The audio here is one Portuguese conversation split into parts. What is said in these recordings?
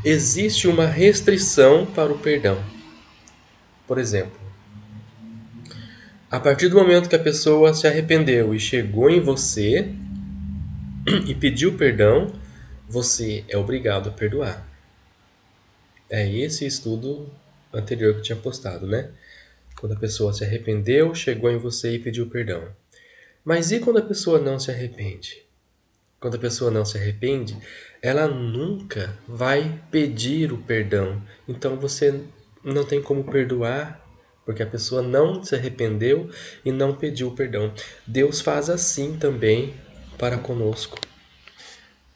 existe uma restrição para o perdão. Por exemplo, a partir do momento que a pessoa se arrependeu e chegou em você e pediu perdão, você é obrigado a perdoar. É esse estudo anterior que eu tinha postado, né? Quando a pessoa se arrependeu, chegou em você e pediu perdão. Mas e quando a pessoa não se arrepende? Quando a pessoa não se arrepende, ela nunca vai pedir o perdão. Então você não tem como perdoar, porque a pessoa não se arrependeu e não pediu perdão. Deus faz assim também para conosco.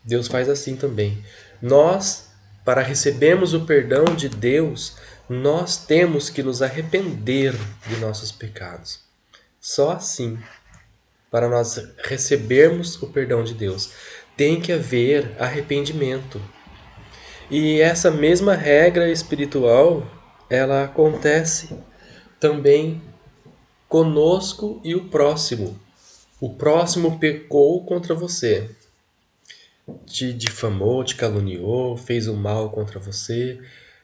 Deus faz assim também. Nós, para recebermos o perdão de Deus, nós temos que nos arrepender de nossos pecados. Só assim, para nós recebermos o perdão de Deus, tem que haver arrependimento. E essa mesma regra espiritual, ela acontece também conosco e o próximo. O próximo pecou contra você, te difamou, te caluniou, fez o mal contra você.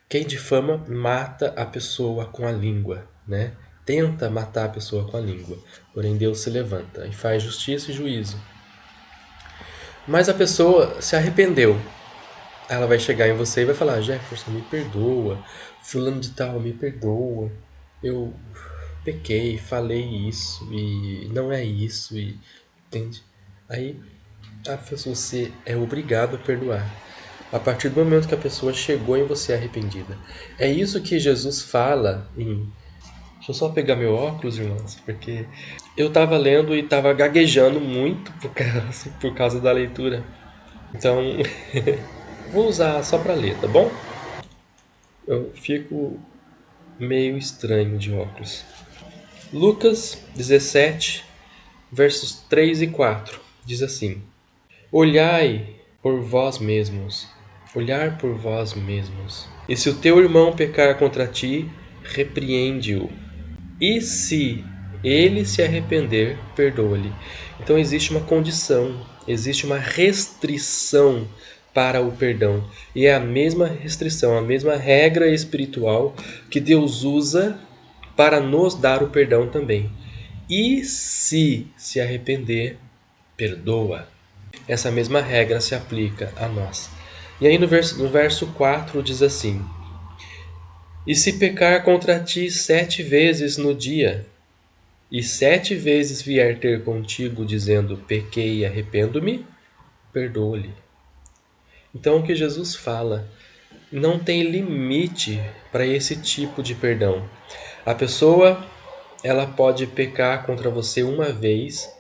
Quem difama mata a pessoa com a língua, né? Tenta matar a pessoa com a língua. Porém Deus se levanta e faz justiça e juízo. Mas a pessoa se arrependeu. Ela vai chegar em você e vai falar: Jefferson, me perdoa. Fulano de tal, me perdoa. Eu pequei, falei isso e não é isso. E entende? Aí você é obrigado a perdoar. A partir do momento que a pessoa chegou em você arrependida. É isso que Jesus fala em... Deixa eu só pegar meu óculos, irmãos, porque eu estava lendo e estava gaguejando muito por causa da leitura. Então, vou usar só para ler, tá bom? Eu fico meio estranho de óculos. Lucas 17, versos 3 e 4, diz assim: Olhai por vós mesmos, olhar por vós mesmos. E se o teu irmão pecar contra ti, repreende-o. E se ele se arrepender, perdoa-lhe. Então existe uma condição, existe uma restrição para o perdão. E é a mesma restrição, a mesma regra espiritual que Deus usa para nos dar o perdão também. E se arrepender, perdoa. Essa mesma regra se aplica a nós. E aí no verso 4 diz assim: E se pecar contra ti 7 vezes no dia, e 7 vezes vier ter contigo dizendo pequei e arrependo-me, perdoa-lhe. Então o que Jesus fala não tem limite para esse tipo de perdão. A pessoa ela pode pecar contra você uma vez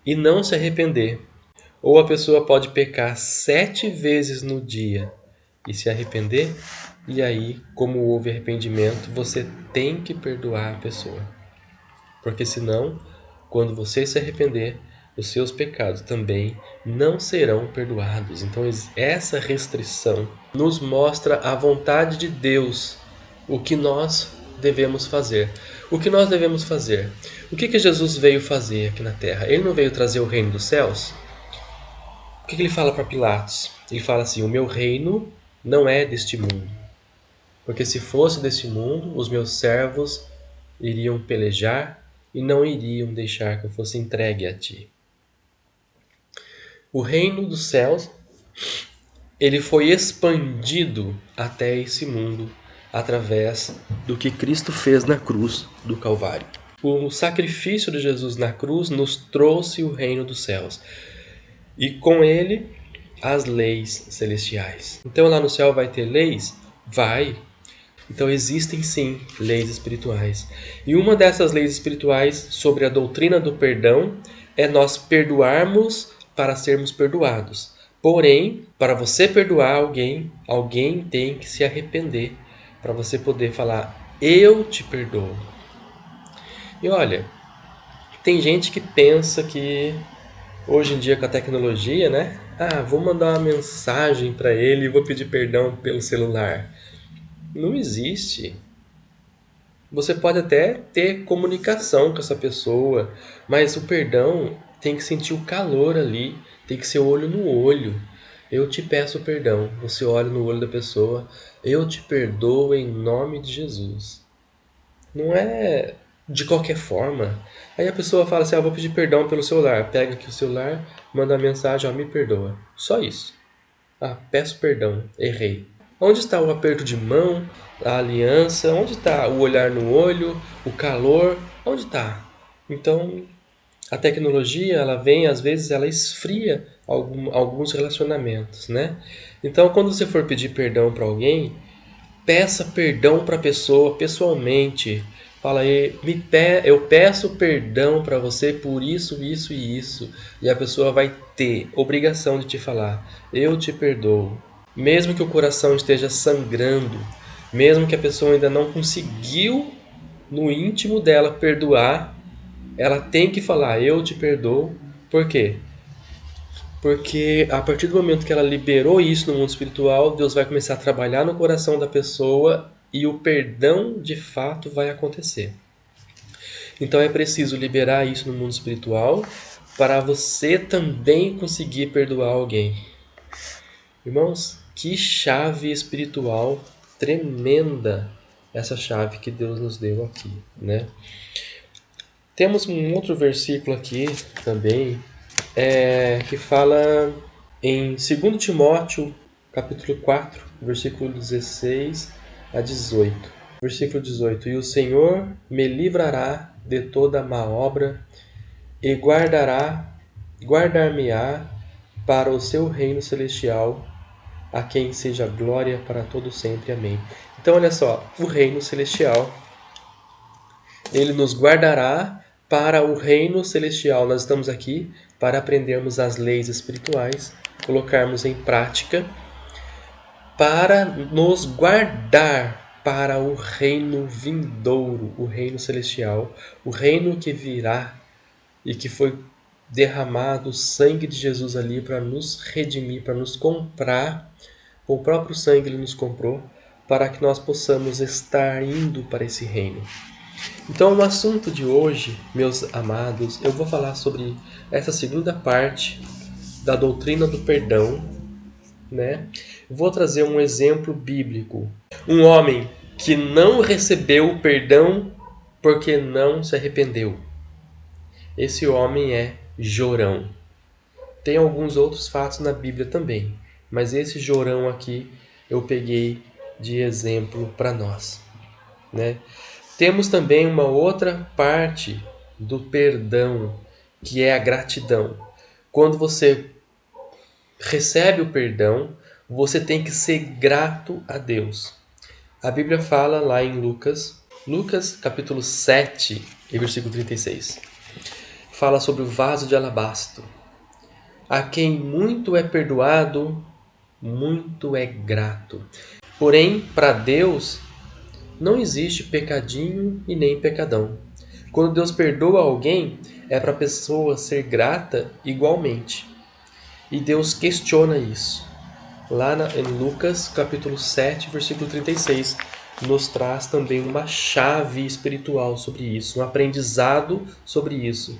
e não se arrepender. Ou a pessoa pode pecar 7 vezes no dia e se arrepender, e aí, como houve arrependimento, você tem que perdoar a pessoa. Porque senão, quando você se arrepender, os seus pecados também não serão perdoados. Então essa restrição nos mostra a vontade de Deus, o que nós devemos fazer. O que nós devemos fazer? O que Jesus veio fazer aqui na Terra? Ele não veio trazer o reino dos céus? O que ele fala para Pilatos? Ele fala assim: o meu reino não é deste mundo. Porque se fosse deste mundo, os meus servos iriam pelejar e não iriam deixar que eu fosse entregue a ti. O reino dos céus, ele foi expandido até esse mundo através do que Cristo fez na cruz do Calvário. O sacrifício de Jesus na cruz nos trouxe o reino dos céus. E com ele, as leis celestiais. Então lá no céu vai ter leis? Vai. Então existem sim leis espirituais. E uma dessas leis espirituais sobre a doutrina do perdão é nós perdoarmos para sermos perdoados. Porém, para você perdoar alguém, alguém tem que se arrepender para você poder falar: eu te perdoo. E olha, tem gente que pensa que hoje em dia com a tecnologia, né? Vou mandar uma mensagem para ele e vou pedir perdão pelo celular. Não existe. Você pode até ter comunicação com essa pessoa, mas o perdão tem que sentir o calor ali, tem que ser olho no olho. Eu te peço perdão. Você olha no olho da pessoa, eu te perdoo em nome de Jesus. Não é de qualquer forma. Aí a pessoa fala assim, vou pedir perdão pelo celular. Pega aqui o celular, manda uma mensagem, me perdoa. Só isso. Peço perdão, errei. Onde está o aperto de mão, a aliança? Onde está o olhar no olho, o calor? Onde está? Então, a tecnologia, ela vem, às vezes, ela esfria alguns relacionamentos, né? Então, quando você for pedir perdão para alguém, peça perdão para a pessoa pessoalmente. Fala aí, eu peço perdão para você por isso, isso e isso. E a pessoa vai ter obrigação de te falar, eu te perdoo. Mesmo que o coração esteja sangrando, mesmo que a pessoa ainda não conseguiu no íntimo dela perdoar, ela tem que falar, eu te perdoo. Por quê? Porque a partir do momento que ela liberou isso no mundo espiritual, Deus vai começar a trabalhar no coração da pessoa e o perdão de fato vai acontecer. Então é preciso liberar isso no mundo espiritual para você também conseguir perdoar alguém. Irmãos, que chave espiritual tremenda essa chave que Deus nos deu aqui, né? Temos um outro versículo aqui também que fala em 2 Timóteo, capítulo 4, versículo 16 a 18. Versículo 18: E o Senhor me livrará de toda má obra e guardar-me-á para o seu reino celestial, a quem seja glória para todo sempre. Amém. Então olha só, o reino celestial, ele nos guardará para o reino celestial. Nós estamos aqui para aprendermos as leis espirituais, colocarmos em prática, para nos guardar para o reino vindouro, o reino celestial, o reino que virá e que foi derramado o sangue de Jesus ali para nos redimir, para nos comprar. Com o próprio sangue ele nos comprou para que nós possamos estar indo para esse reino. Então, o assunto de hoje, meus amados, eu vou falar sobre essa segunda parte da doutrina do perdão, né? Vou trazer um exemplo bíblico. Um homem que não recebeu o perdão porque não se arrependeu. Esse homem é Jorão. Tem alguns outros fatos na Bíblia também, mas esse Jorão aqui eu peguei de exemplo para nós, né? Temos também uma outra parte do perdão, que é a gratidão. Quando você recebe o perdão, você tem que ser grato a Deus. A Bíblia fala lá em Lucas capítulo 7, e versículo 36. Fala sobre o vaso de alabastro. A quem muito é perdoado, muito é grato. Porém, para Deus, não existe pecadinho e nem pecadão. Quando Deus perdoa alguém, é para a pessoa ser grata igualmente. E Deus questiona isso. Lá em Lucas, capítulo 7, versículo 36, nos traz também uma chave espiritual sobre isso, um aprendizado sobre isso.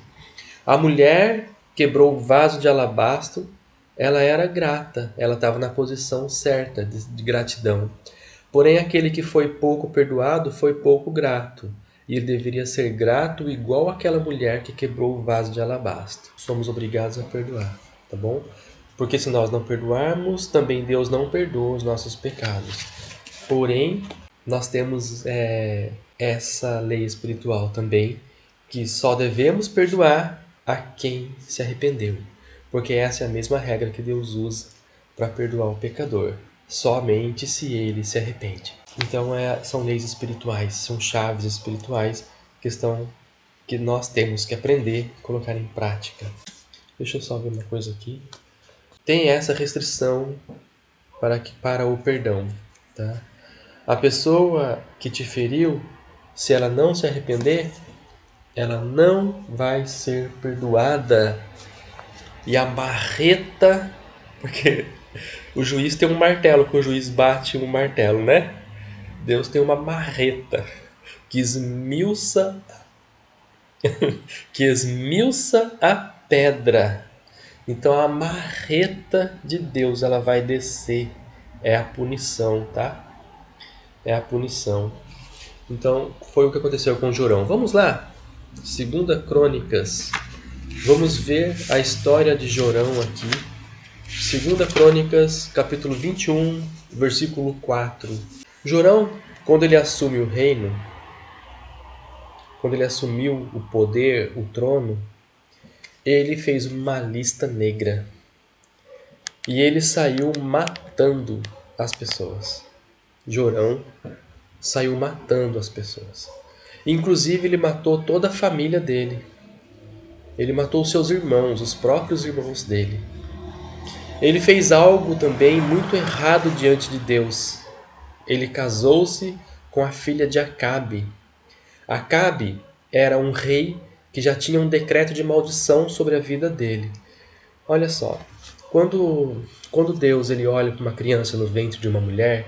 A mulher quebrou o vaso de alabastro, ela era grata, ela estava na posição certa de gratidão. Porém, aquele que foi pouco perdoado foi pouco grato, e ele deveria ser grato igual aquela mulher que quebrou o vaso de alabastro. Somos obrigados a perdoar, tá bom? Porque se nós não perdoarmos, também Deus não perdoa os nossos pecados. Porém, nós temos essa lei espiritual também, que só devemos perdoar a quem se arrependeu. Porque essa é a mesma regra que Deus usa para perdoar o pecador. Somente se ele se arrepende. Então são leis espirituais, são chaves espirituais que nós temos que aprender e colocar em prática. Deixa eu só ver uma coisa aqui. Tem essa restrição para o perdão. Tá? A pessoa que te feriu, se ela não se arrepender, ela não vai ser perdoada. E a marreta, porque o juiz tem um martelo, que o juiz bate um martelo, né? Deus tem uma marreta que esmiuça a pedra. Então a marreta de Deus ela vai descer. É a punição, tá? É a punição. Então foi o que aconteceu com Jorão. Vamos lá? Segunda Crônicas. Vamos ver a história de Jorão aqui. Segunda Crônicas, capítulo 21, versículo 4. Jorão, quando ele assume o reino, quando ele assumiu o poder, o trono, ele fez uma lista negra. E ele saiu matando as pessoas. Jorão saiu matando as pessoas. Inclusive, ele matou toda a família dele. Ele matou seus irmãos, os próprios irmãos dele. Ele fez algo também muito errado diante de Deus. Ele casou-se com a filha de Acabe. Acabe era um rei que já tinha um decreto de maldição sobre a vida dele. Olha só, quando Deus ele olha para uma criança no ventre de uma mulher,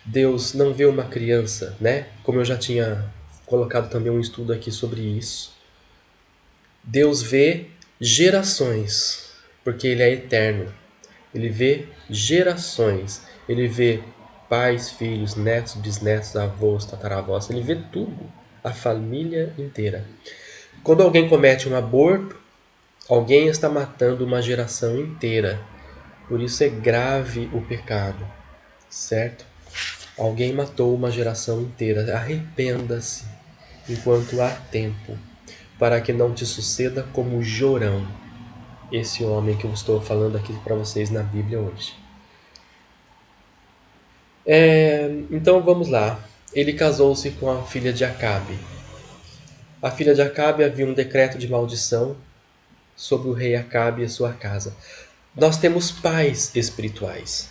Deus não vê uma criança, né? Como eu já tinha colocado também um estudo aqui sobre isso. Deus vê gerações, porque Ele é eterno. Ele vê gerações. Ele vê pais, filhos, netos, bisnetos, avós, tataravós. Ele vê tudo, a família inteira. Quando alguém comete um aborto, alguém está matando uma geração inteira. Por isso é grave o pecado, certo? Alguém matou uma geração inteira. Arrependa-se enquanto há tempo, para que não te suceda como Jorão, esse homem que eu estou falando aqui para vocês na Bíblia hoje. Então vamos lá. Ele casou-se com a filha de Acabe. A filha de Acabe havia um decreto de maldição sobre o rei Acabe e a sua casa. Nós temos pais espirituais,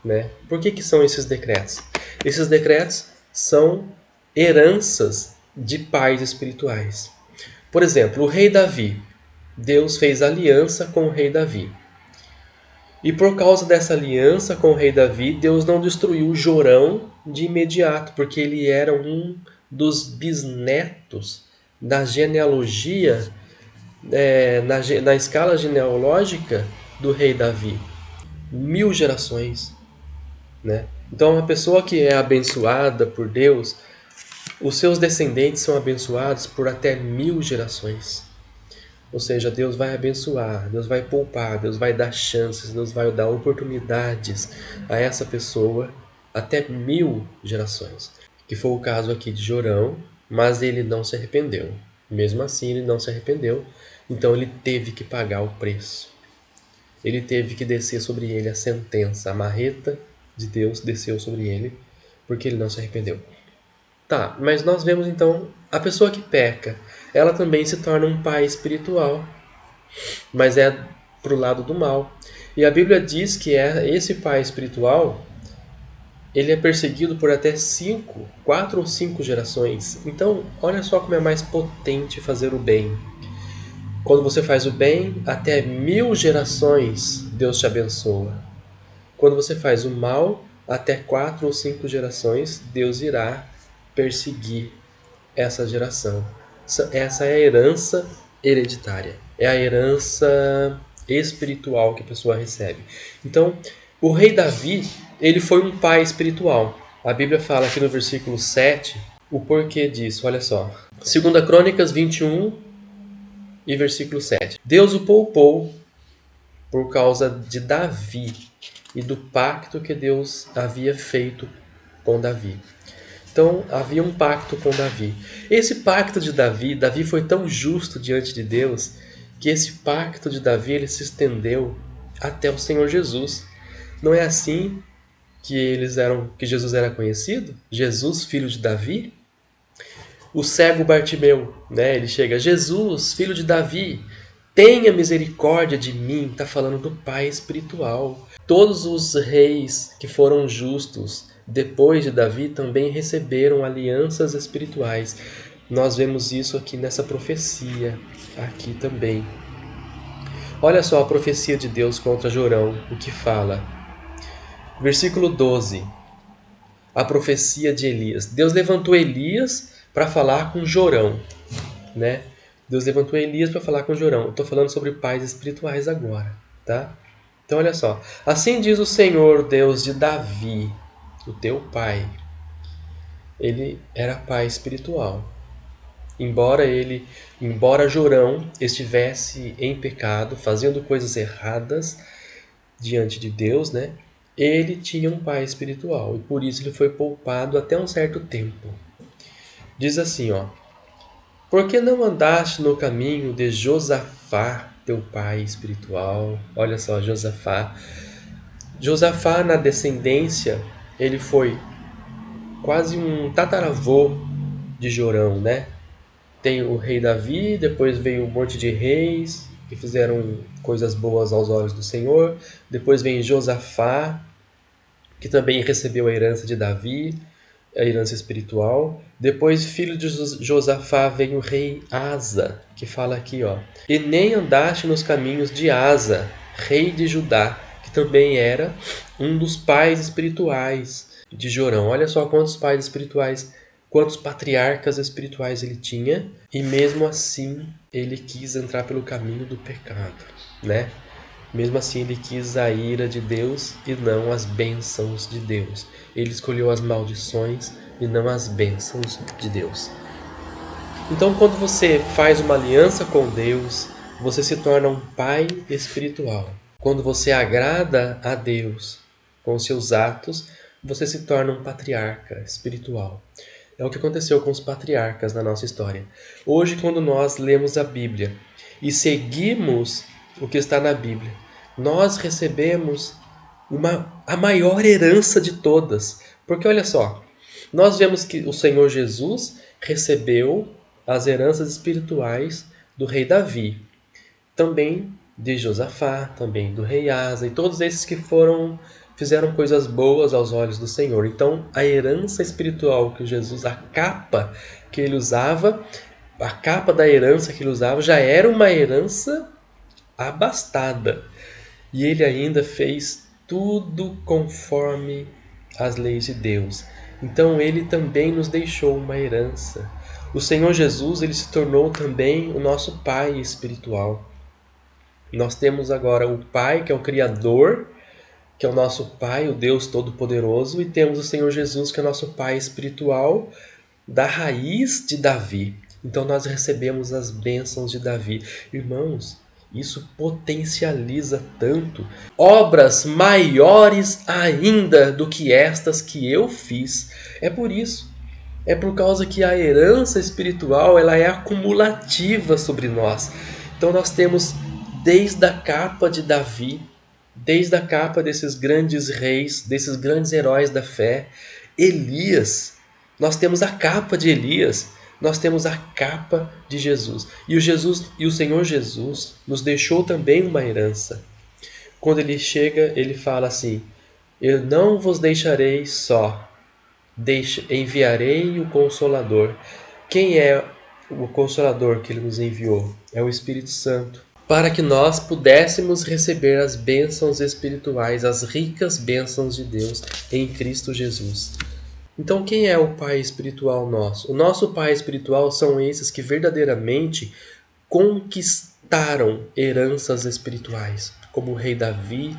né? Por que são esses decretos? Esses decretos são heranças de pais espirituais. Por exemplo, o rei Davi. Deus fez aliança com o rei Davi. E por causa dessa aliança com o rei Davi, Deus não destruiu Jorão de imediato, porque ele era um dos bisnetos da genealogia, na escala genealógica do rei Davi. 1000 gerações, né? Então, uma pessoa que é abençoada por Deus, os seus descendentes são abençoados por até 1000 gerações. Ou seja, Deus vai abençoar, Deus vai poupar, Deus vai dar chances, Deus vai dar oportunidades a essa pessoa até 1000 gerações. Que foi o caso aqui de Jorão, mas ele não se arrependeu. Mesmo assim, ele não se arrependeu, então ele teve que pagar o preço. Ele teve que descer sobre ele a sentença, a marreta de Deus desceu sobre ele, porque ele não se arrependeu. Tá, mas nós vemos então a pessoa que peca, ela também se torna um pai espiritual, mas é pro lado do mal. E a Bíblia diz que esse pai espiritual, ele é perseguido por até 4 ou 5 gerações. Então, olha só como é mais potente fazer o bem. Quando você faz o bem, até 1000 gerações Deus te abençoa. Quando você faz o mal, até 4 ou 5 gerações Deus irá perseguir essa geração. Essa é a herança hereditária. É a herança espiritual que a pessoa recebe. Então, o rei Davi, ele foi um pai espiritual. A Bíblia fala aqui no versículo 7 o porquê disso. Olha só. 2 Crônicas 21 e versículo 7. Deus o poupou por causa de Davi e do pacto que Deus havia feito com Davi. Então, havia um pacto com Davi. Esse pacto de Davi, Davi foi tão justo diante de Deus, que esse pacto de Davi ele se estendeu até o Senhor Jesus. Não é assim que Jesus era conhecido? Jesus, filho de Davi? O cego Bartimeu, né? Ele chega, Jesus, filho de Davi, tenha misericórdia de mim. Está falando do pai espiritual. Todos os reis que foram justos depois de Davi também receberam alianças espirituais. Nós vemos isso aqui nessa profecia, aqui também. Olha só a profecia de Deus contra Jorão, o que fala. Versículo 12. A profecia de Elias. Deus levantou Elias para falar com Jorão, né? Deus levantou Elias para falar com Jorão. Eu estou falando sobre pais espirituais agora. tá? Então olha só. Assim diz o Senhor, Deus de Davi, o teu pai. Ele era pai espiritual. Embora Jorão estivesse em pecado, fazendo coisas erradas diante de Deus, né? Ele tinha um pai espiritual e por isso ele foi poupado até um certo tempo. Diz assim, ó: por que não andaste no caminho de Josafá, teu pai espiritual? Olha só, Josafá. Josafá, na descendência, ele foi quase um tataravô de Jorão, né? Tem o rei Davi, depois veio um monte de reis que fizeram coisas boas aos olhos do Senhor. Depois vem Josafá, que também recebeu a herança de Davi, a herança espiritual. Depois, filho de Josafá, vem o rei Asa, que fala aqui, ó: e nem andaste nos caminhos de Asa, rei de Judá, que também era um dos pais espirituais de Jorão. Olha só quantos pais espirituais, quantos patriarcas espirituais ele tinha, e mesmo assim ele quis entrar pelo caminho do pecado, né? Mesmo assim, ele quis a ira de Deus e não as bênçãos de Deus. Ele escolheu as maldições e não as bênçãos de Deus. Então, quando você faz uma aliança com Deus, você se torna um pai espiritual. Quando você agrada a Deus com seus atos, você se torna um patriarca espiritual. É o que aconteceu com os patriarcas na nossa história. Hoje, quando nós lemos a Bíblia e seguimos o que está na Bíblia, nós recebemos a maior herança de todas. Porque olha só, nós vemos que o Senhor Jesus recebeu as heranças espirituais do rei Davi, também de Josafá, também do rei Asa, e todos esses que fizeram coisas boas aos olhos do Senhor. Então, a herança espiritual que Jesus, a capa que ele usava, a capa da herança que ele usava já era uma herança abastada. E ele ainda fez tudo conforme as leis de Deus. Então ele também nos deixou uma herança. O Senhor Jesus, ele se tornou também o nosso Pai espiritual. Nós temos agora o Pai, que é o Criador, que é o nosso Pai, o Deus Todo-Poderoso, e temos o Senhor Jesus, que é o nosso Pai espiritual, da raiz de Davi. Então nós recebemos as bênçãos de Davi. Irmãos, isso potencializa tanto. Obras maiores ainda do que estas que eu fiz. É por isso. É por causa que a herança espiritual ela é acumulativa sobre nós. Então nós temos desde a capa de Davi, desde a capa desses grandes reis, desses grandes heróis da fé, Elias. Nós temos a capa de Elias, nós temos a capa de Jesus. E o Senhor Jesus nos deixou também uma herança. Quando ele chega, ele fala assim: eu não vos deixarei só, enviarei o Consolador. Quem é o Consolador que ele nos enviou? É o Espírito Santo, para que nós pudéssemos receber as bênçãos espirituais, as ricas bênçãos de Deus em Cristo Jesus. Então, quem é o Pai espiritual nosso? O nosso Pai espiritual são esses que verdadeiramente conquistaram heranças espirituais, como o rei Davi,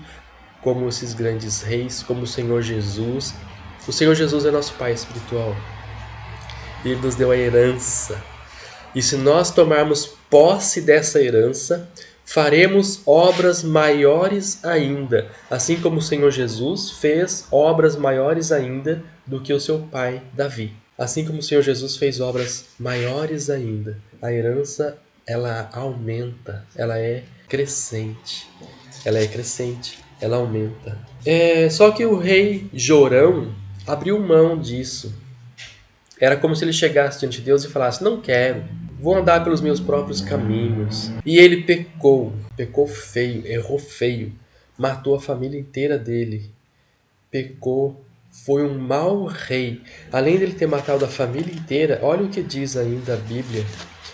como esses grandes reis, como o Senhor Jesus. O Senhor Jesus é nosso Pai espiritual. Ele nos deu a herança. E se nós tomarmos posse dessa herança, faremos obras maiores ainda, assim como o Senhor Jesus fez obras maiores ainda do que o seu pai Davi. Assim como o Senhor Jesus fez obras maiores ainda, a herança ela aumenta, ela é crescente, ela aumenta. Só que o rei Jorão abriu mão disso. Era como se ele chegasse diante de Deus e falasse: não quero, vou andar pelos meus próprios caminhos. E ele pecou feio, errou feio, matou a família inteira dele, pecou, foi um mau rei. Além dele ter matado a família inteira, olha o que diz ainda a Bíblia,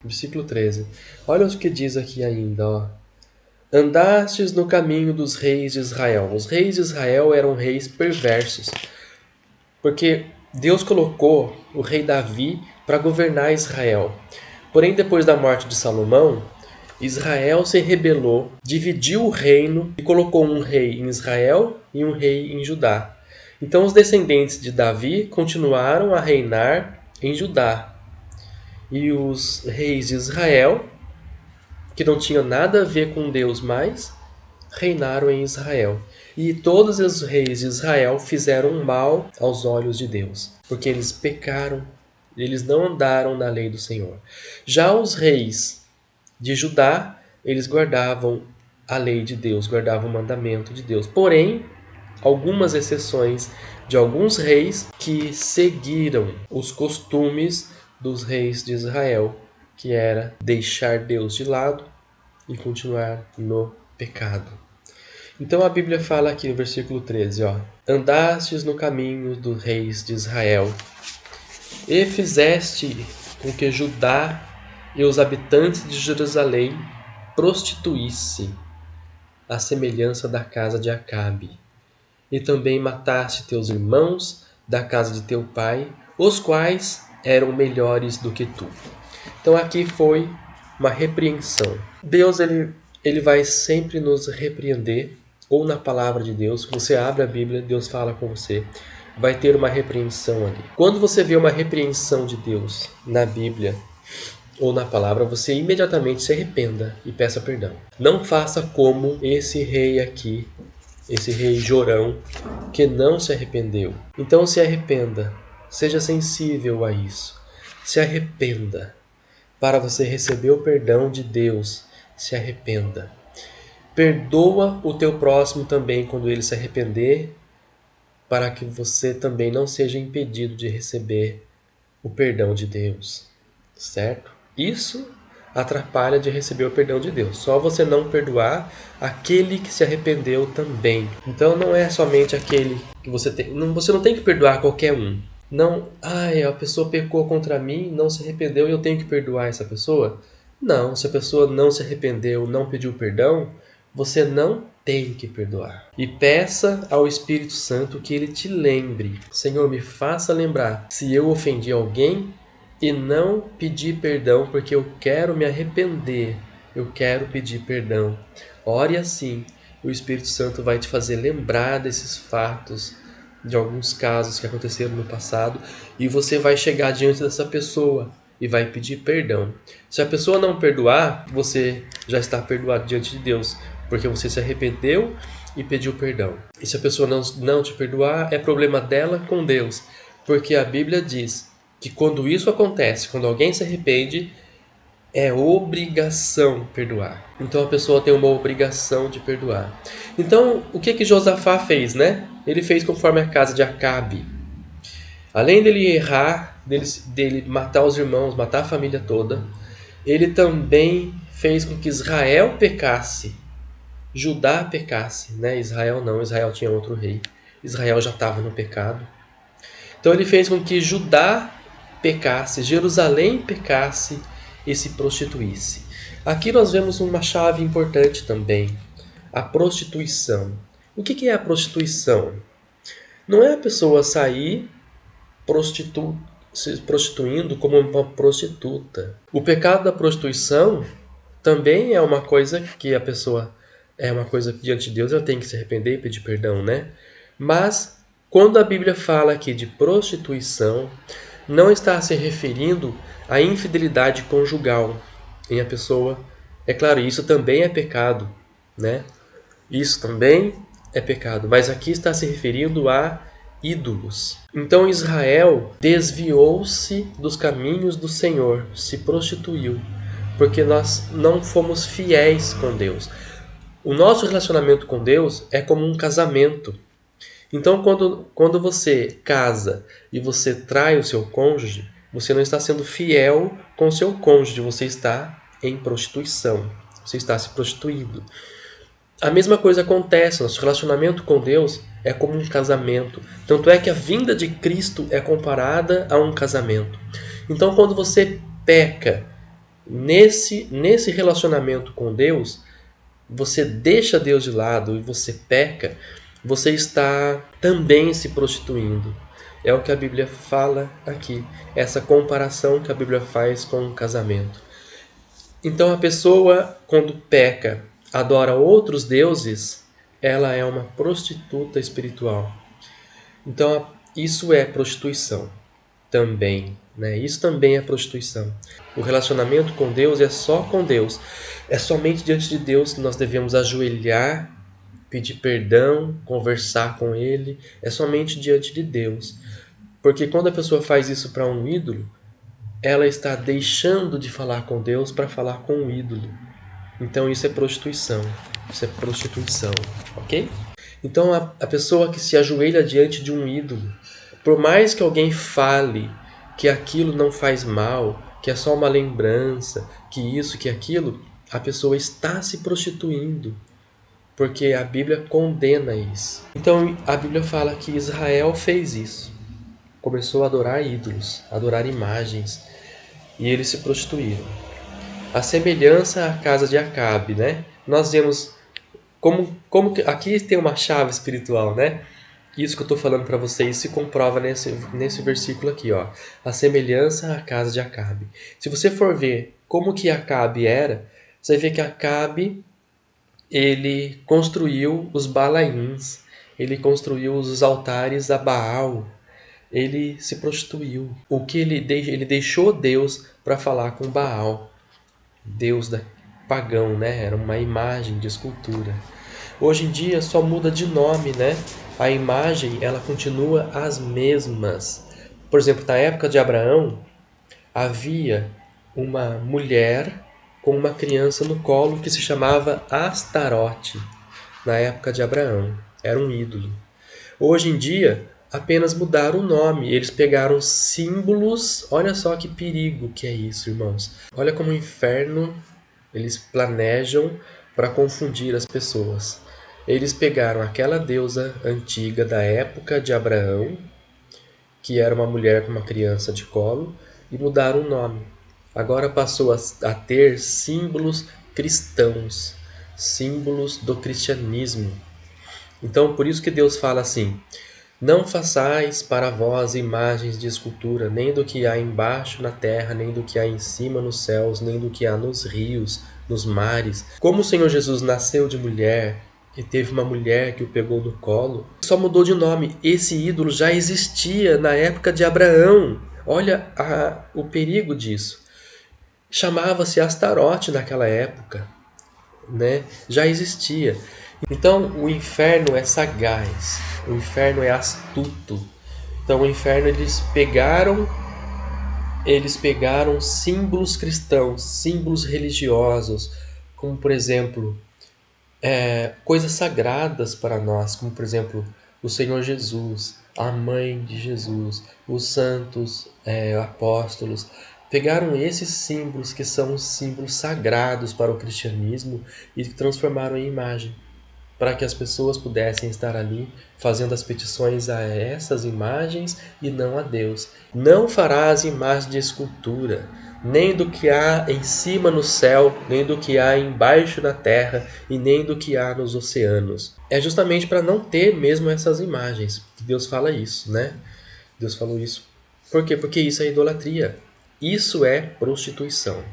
versículo 13. Olha o que diz aqui ainda, ó. Andastes no caminho dos reis de Israel. Os reis de Israel eram reis perversos, porque Deus colocou o rei Davi para governar Israel. Porém, depois da morte de Salomão, Israel se rebelou, dividiu o reino e colocou um rei em Israel e um rei em Judá. Então os descendentes de Davi continuaram a reinar em Judá. E os reis de Israel, que não tinham nada a ver com Deus mais, reinaram em Israel. E todos os reis de Israel fizeram mal aos olhos de Deus, porque eles pecaram, eles não andaram na lei do Senhor. Já os reis de Judá, eles guardavam a lei de Deus, guardavam o mandamento de Deus. Porém, algumas exceções de alguns reis que seguiram os costumes dos reis de Israel, que era deixar Deus de lado e continuar no pecado. Então a Bíblia fala aqui no versículo 13, andastes no caminho dos reis de Israel e fizeste com que Judá e os habitantes de Jerusalém prostituísse à semelhança da casa de Acabe. E também mataste teus irmãos da casa de teu pai, os quais eram melhores do que tu. Então aqui foi uma repreensão. Deus ele vai sempre nos repreender, ou na palavra de Deus, você abre a Bíblia, Deus fala com você, vai ter uma repreensão ali. Quando você vê uma repreensão de Deus na Bíblia ou na palavra, você imediatamente se arrependa e peça perdão. Não faça como esse rei aqui, esse rei Jorão, que não se arrependeu. Então se arrependa, seja sensível a isso, se arrependa. Para você receber o perdão de Deus, se arrependa. Perdoa o teu próximo também quando ele se arrepender, para que você também não seja impedido de receber o perdão de Deus, certo? Isso atrapalha de receber o perdão de Deus. Só você não perdoar aquele que se arrependeu também. Então não é somente aquele que você tem. Você não tem que perdoar qualquer um. Não, a pessoa pecou contra mim, não se arrependeu e eu tenho que perdoar essa pessoa? Não, se a pessoa não se arrependeu, não pediu perdão, você não tem que perdoar. E peça ao Espírito Santo que ele te lembre. Senhor, me faça lembrar se eu ofendi alguém e não pedi perdão porque eu quero me arrepender, eu quero pedir perdão. Ore assim, o Espírito Santo vai te fazer lembrar desses fatos, de alguns casos que aconteceram no passado, e você vai chegar diante dessa pessoa e vai pedir perdão. Se a pessoa não perdoar, você já está perdoado diante de Deus, porque você se arrependeu e pediu perdão. E se a pessoa não te perdoar, é problema dela com Deus, porque a Bíblia diz que quando isso acontece, quando alguém se arrepende, é obrigação perdoar. Então a pessoa tem uma obrigação de perdoar. Então o que Josafá fez, né? Ele fez conforme a casa de Acabe. Além dele errar, dele matar os irmãos, matar a família toda, ele também fez com que Israel pecasse, Judá pecasse, né? Israel não, Israel tinha outro rei. Israel já estava no pecado. Então ele fez com que Judá pecasse, Jerusalém pecasse e se prostituísse. Aqui nós vemos uma chave importante também, a prostituição. O que é a prostituição? Não é a pessoa sair se prostituindo como uma prostituta. O pecado da prostituição também é uma coisa que a pessoa é uma coisa que diante de Deus ela tem que se arrepender e pedir perdão, né? Mas quando a Bíblia fala aqui de prostituição, não está se referindo à infidelidade conjugal em a pessoa. É claro, isso também é pecado, né? Isso também é pecado, mas aqui está se referindo a ídolos. Então Israel desviou-se dos caminhos do Senhor, se prostituiu, porque nós não fomos fiéis com Deus. O nosso relacionamento com Deus é como um casamento. Então, quando você casa e você trai o seu cônjuge, você não está sendo fiel com o seu cônjuge, você está em prostituição, você está se prostituindo. A mesma coisa acontece, nosso relacionamento com Deus é como um casamento. Tanto é que a vinda de Cristo é comparada a um casamento. Então, quando você peca nesse relacionamento com Deus, você deixa Deus de lado e você peca, você está também se prostituindo. É o que a Bíblia fala aqui, essa comparação que a Bíblia faz com um casamento. Então a pessoa, quando peca, adora outros deuses, ela é uma prostituta espiritual. Então isso é prostituição também, né? Isso também é prostituição. O relacionamento com Deus é só com Deus. É somente diante de Deus que nós devemos ajoelhar, pedir perdão, conversar com Ele. É somente diante de Deus. Porque quando a pessoa faz isso para um ídolo, ela está deixando de falar com Deus para falar com o ídolo. Então isso é prostituição. Isso é prostituição, ok? Então a pessoa que se ajoelha diante de um ídolo, por mais que alguém fale que aquilo não faz mal, que é só uma lembrança, que isso, que aquilo, a pessoa está se prostituindo, porque a Bíblia condena isso. Então a Bíblia fala que Israel fez isso. Começou a adorar ídolos, a adorar imagens, e eles se prostituíram. A semelhança à casa de Acabe, né? Nós vemos como que aqui tem uma chave espiritual, né? Isso que eu estou falando para vocês se comprova nesse versículo aqui, ó. A semelhança à casa de Acabe. Se você for ver como que Acabe era, você vai ver que Acabe, ele construiu os Balaíns, ele construiu os altares a Baal, ele se prostituiu. O que ele deixou Deus para falar com Baal, Deus pagão, né? Era uma imagem de escultura. Hoje em dia só muda de nome, né? A imagem ela continua as mesmas. Por exemplo, na época de Abraão, havia uma mulher com uma criança no colo que se chamava Astarote. Na época de Abraão, era um ídolo. Hoje em dia, apenas mudaram o nome. Eles pegaram símbolos. Olha só que perigo que é isso, irmãos. Olha como o inferno eles planejam para confundir as pessoas. Eles pegaram aquela deusa antiga da época de Abraão, que era uma mulher com uma criança de colo, e mudaram o nome. Agora passou a ter símbolos cristãos, símbolos do cristianismo. Então, por isso que Deus fala assim: não façais para vós imagens de escultura, nem do que há embaixo na terra, nem do que há em cima nos céus, nem do que há nos rios, nos mares. Como o Senhor Jesus nasceu de mulher e teve uma mulher que o pegou no colo, só mudou de nome. Esse ídolo já existia na época de Abraão. Olha o perigo disso. Chamava-se Astarote naquela época, né? Já existia. Então o inferno é sagaz, o inferno é astuto. Então o inferno eles pegaram símbolos cristãos, símbolos religiosos, como por exemplo coisas sagradas para nós, como por exemplo o Senhor Jesus, a mãe de Jesus, os santos apóstolos. Pegaram esses símbolos que são símbolos sagrados para o cristianismo e transformaram em imagem, para que as pessoas pudessem estar ali fazendo as petições a essas imagens e não a Deus. Não farás imagem de escultura, nem do que há em cima no céu, nem do que há embaixo na terra, e nem do que há nos oceanos. É justamente para não ter mesmo essas imagens que Deus fala isso, né? Deus falou isso. Por quê? Porque isso é idolatria. Isso é prostituição.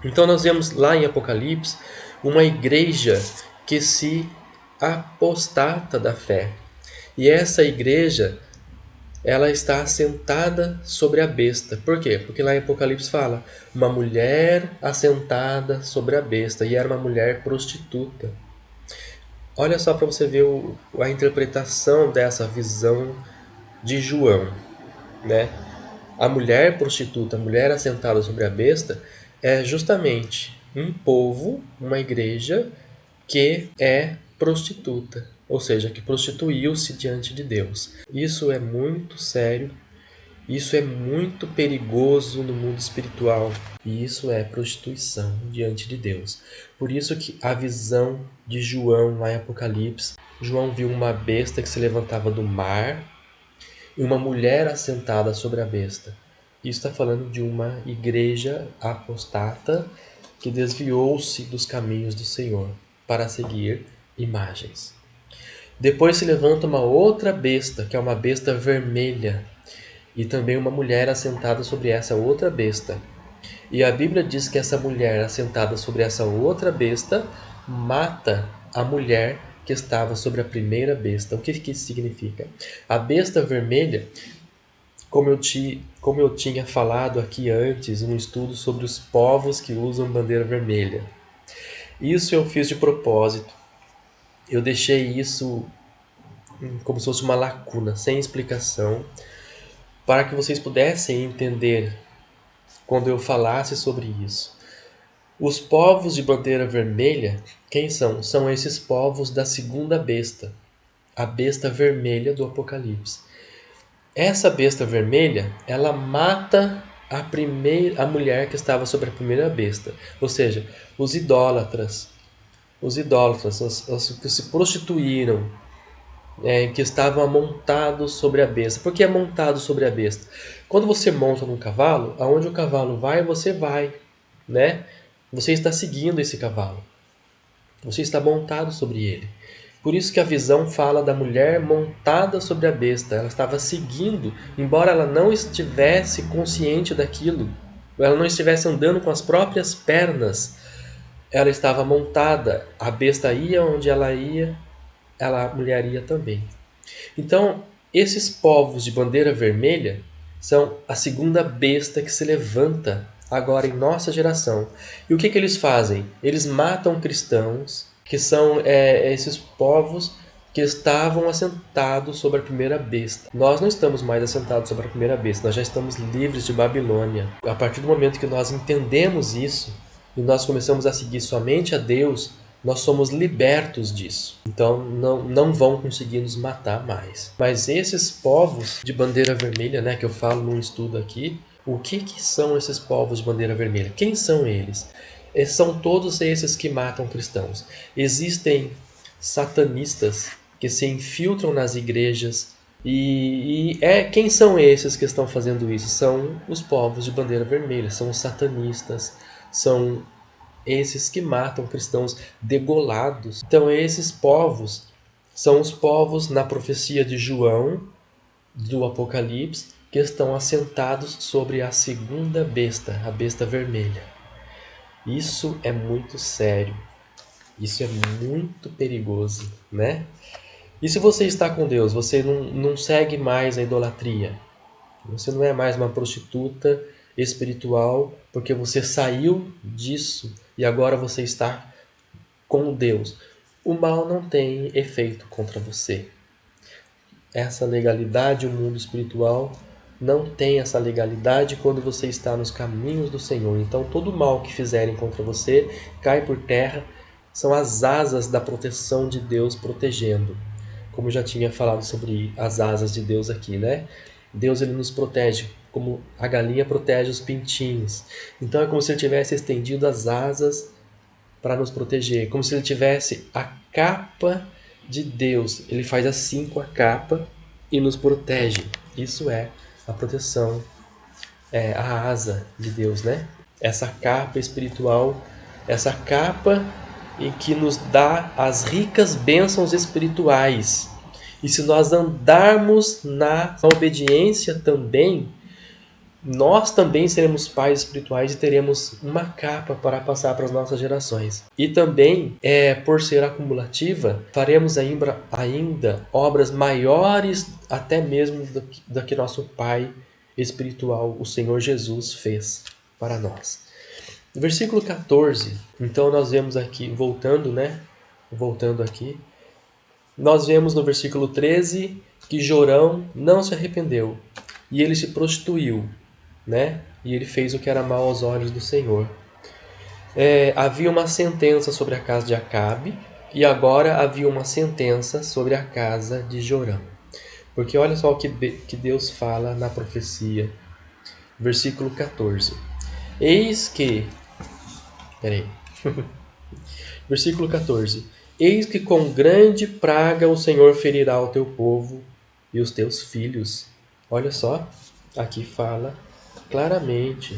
Então nós vemos lá em Apocalipse uma igreja que se apostata da fé. E essa igreja, ela está assentada sobre a besta. Por quê? Porque lá em Apocalipse fala uma mulher assentada sobre a besta, e era uma mulher prostituta. Olha só para você ver a interpretação dessa visão de João, né? A mulher prostituta, a mulher assentada sobre a besta, é justamente um povo, uma igreja que é prostituta, ou seja, que prostituiu-se diante de Deus. Isso é muito sério, isso é muito perigoso no mundo espiritual, e isso é prostituição diante de Deus. Por isso que a visão de João lá em Apocalipse, João viu uma besta que se levantava do mar e uma mulher assentada sobre a besta. Isso está falando de uma igreja apostata que desviou-se dos caminhos do Senhor para seguir imagens. Depois se levanta uma outra besta, que é uma besta vermelha, e também uma mulher assentada sobre essa outra besta. E a Bíblia diz que essa mulher assentada sobre essa outra besta mata a mulher que estava sobre a primeira besta. O que isso significa? A besta vermelha, como eu tinha falado aqui antes, um estudo sobre os povos que usam bandeira vermelha. Isso eu fiz de propósito. Eu deixei isso como se fosse uma lacuna, sem explicação, para que vocês pudessem entender quando eu falasse sobre isso. Os povos de bandeira vermelha, quem são? São esses povos da segunda besta, a besta vermelha do Apocalipse. Essa besta vermelha, ela mata a mulher que estava sobre a primeira besta, ou seja, os idólatras, os que se prostituíram, que estavam amontados sobre a besta. Por que é montado sobre a besta? Quando você monta num cavalo, aonde o cavalo vai, você vai, né? Você está seguindo esse cavalo. Você está montado sobre ele. Por isso que a visão fala da mulher montada sobre a besta. Ela estava seguindo, embora ela não estivesse consciente daquilo, ela não estivesse andando com as próprias pernas, ela estava montada. A besta ia onde ela ia, a mulher ia também. Então, esses povos de bandeira vermelha são a segunda besta que se levanta agora em nossa geração. E o que eles fazem? Eles matam cristãos, que são esses povos que estavam assentados sobre a primeira besta. Nós não estamos mais assentados sobre a primeira besta, nós já estamos livres de Babilônia. A partir do momento que nós entendemos isso e nós começamos a seguir somente a Deus, nós somos libertos disso. Então não vão conseguir nos matar mais. Mas esses povos de bandeira vermelha, né, que eu falo num estudo aqui, o que são esses povos de bandeira vermelha? Quem são eles? São todos esses que matam cristãos. Existem satanistas que se infiltram nas igrejas. Quem são esses que estão fazendo isso? São os povos de bandeira vermelha, são os satanistas, são esses que matam cristãos degolados. Então esses povos são os povos na profecia de João, do Apocalipse, que estão assentados sobre a segunda besta, a besta vermelha. Isso é muito sério. Isso é muito perigoso, né? E se você está com Deus, você não segue mais a idolatria. Você não é mais uma prostituta espiritual, porque você saiu disso e agora você está com Deus. O mal não tem efeito contra você. Essa legalidade, o mundo espiritual não tem essa legalidade quando você está nos caminhos do Senhor. Então todo mal que fizerem contra você cai por terra. São as asas da proteção de Deus protegendo. Como já tinha falado sobre as asas de Deus aqui, né? Deus, ele nos protege, como a galinha protege os pintinhos. Então é como se ele tivesse estendido as asas para nos proteger, como se ele tivesse a capa de Deus. Ele faz assim com a capa e nos protege. Isso é a proteção, a asa de Deus, né? Essa capa espiritual, essa capa em que nos dá as ricas bênçãos espirituais. E se nós andarmos na obediência também, nós também seremos pais espirituais e teremos uma capa para passar para as nossas gerações. E também, por ser acumulativa, faremos ainda obras maiores até mesmo do que nosso Pai espiritual, o Senhor Jesus, fez para nós. No versículo 14, então nós vemos aqui, voltando aqui, nós vemos no versículo 13 que Jorão não se arrependeu e ele se prostituiu, né? E ele fez o que era mal aos olhos do Senhor. Havia uma sentença sobre a casa de Acabe e agora havia uma sentença sobre a casa de Jorão. Porque olha só o que Deus fala na profecia, versículo 14. Versículo 14. Eis que com grande praga o Senhor ferirá o teu povo e os teus filhos. Olha só, aqui fala claramente,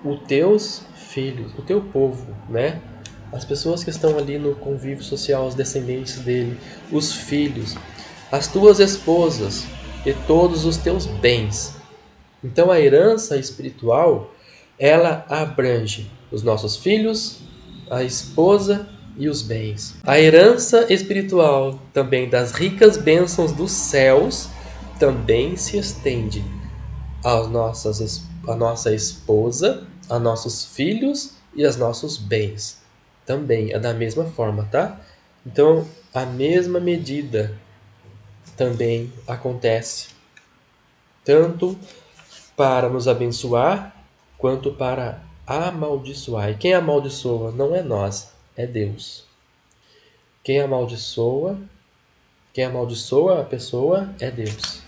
os teus filhos, o teu povo, né? As pessoas que estão ali no convívio social, os descendentes dele, os filhos, as tuas esposas e todos os teus bens. Então a herança espiritual Ela abrange os nossos filhos, a esposa e os bens. A herança espiritual também das ricas bênçãos dos céus também se estende à nossa esposa, a nossos filhos e aos nossos bens. Também é da mesma forma, tá? Então, a mesma medida também acontece, tanto para nos abençoar quanto para amaldiçoar. E quem amaldiçoa não é nós, é Deus. Quem amaldiçoa, quem amaldiçoa a pessoa é Deus.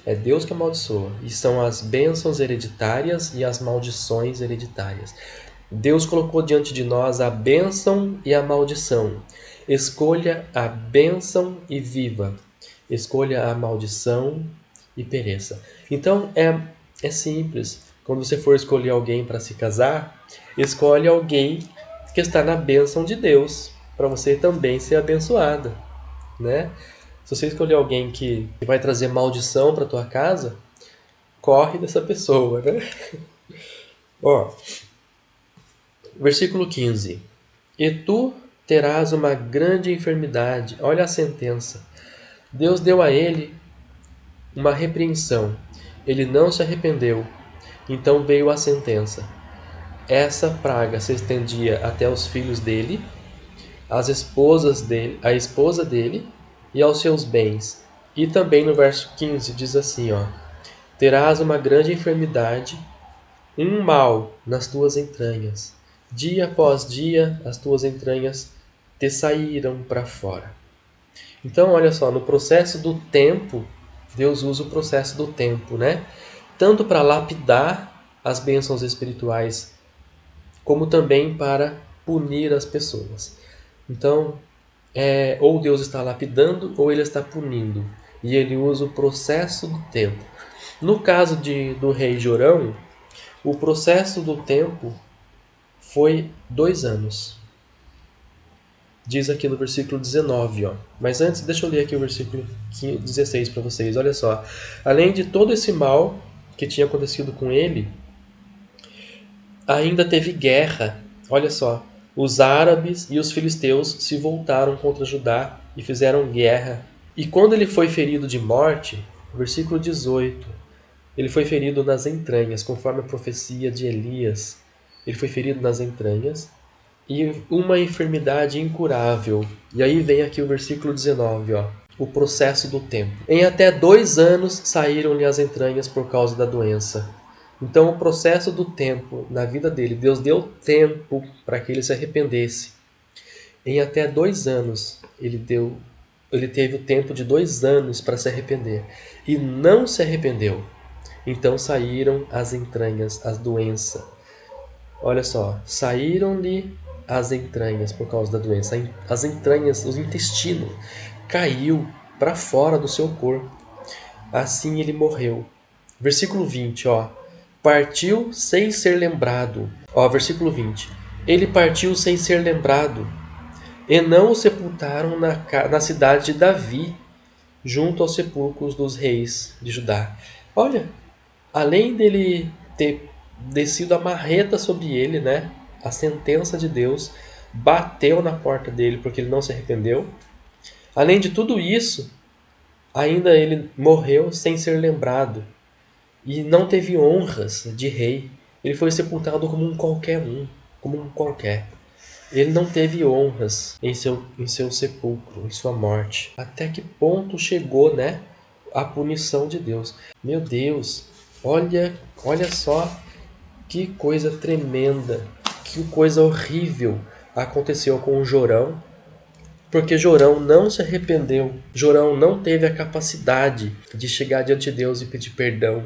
É Deus que amaldiçoa. E são as bênçãos hereditárias e as maldições hereditárias. Deus colocou diante de nós a bênção e a maldição. Escolha a bênção e viva. Escolha a maldição e pereça. Então é simples. Quando você for escolher alguém para se casar, escolhe alguém que está na bênção de Deus, para você também ser abençoada, né? Se você escolher alguém que vai trazer maldição para tua casa, corre dessa pessoa, né? Ó, versículo 15. E tu terás uma grande enfermidade. Olha a sentença. Deus deu a ele uma repreensão. Ele não se arrependeu. Então veio a sentença. Essa praga se estendia até os filhos dele, as esposas dele, a esposa dele e aos seus bens. E também no verso 15 diz assim, ó: terás uma grande enfermidade, um mal nas tuas entranhas. Dia após dia as tuas entranhas te saíram para fora. Então, olha só, no processo do tempo, Deus usa o processo do tempo, né? Tanto para lapidar as bênçãos espirituais, como também para punir as pessoas. Então, ou Deus está lapidando ou Ele está punindo. E Ele usa o processo do tempo. No caso do rei Jorão, o processo do tempo foi 2 anos. Diz aqui no versículo 19, ó. Mas antes, deixa eu ler aqui o versículo 16 para vocês. Olha só. Além de todo esse mal que tinha acontecido com ele, ainda teve guerra. Olha só. Os árabes e os filisteus se voltaram contra Judá e fizeram guerra. E quando ele foi ferido de morte, versículo 18, ele foi ferido nas entranhas, conforme a profecia de Elias. Ele foi ferido nas entranhas e uma enfermidade incurável. E aí vem aqui o versículo 19, ó, o processo do tempo. Em até 2 anos saíram-lhe as entranhas por causa da doença. Então o processo do tempo na vida dele, Deus deu tempo para que ele se arrependesse. Em até 2 anos ele teve o tempo de 2 anos para se arrepender e não se arrependeu. Então saíram as entranhas, as doenças. Olha só, saíram-lhe as entranhas por causa da doença. As entranhas, o intestino, caiu para fora do seu corpo. Assim ele morreu. Versículo 20, ó. Partiu sem ser lembrado. Ó, versículo 20. Ele partiu sem ser lembrado. E não o sepultaram na cidade de Davi, junto aos sepulcros dos reis de Judá. Olha, além dele ter descido a marreta sobre ele, né? A sentença de Deus bateu na porta dele porque ele não se arrependeu. Além de tudo isso, ainda ele morreu sem ser lembrado e não teve honras de rei. Ele foi sepultado como um qualquer como um qualquer. Ele não teve honras em seu sepulcro, em sua morte. Até que ponto chegou, né, a punição de Deus? Meu Deus, olha só que coisa tremenda, que coisa horrível aconteceu com o Jorão, porque Jorão não se arrependeu. Jorão não teve a capacidade de chegar diante de Deus e pedir perdão,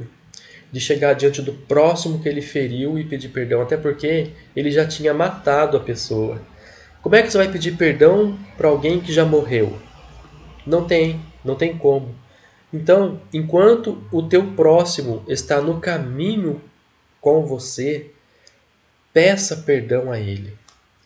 de chegar diante do próximo que ele feriu e pedir perdão, até porque ele já tinha matado a pessoa. Como é que você vai pedir perdão para alguém que já morreu? Não tem como. Então, enquanto o teu próximo está no caminho com você, peça perdão a ele.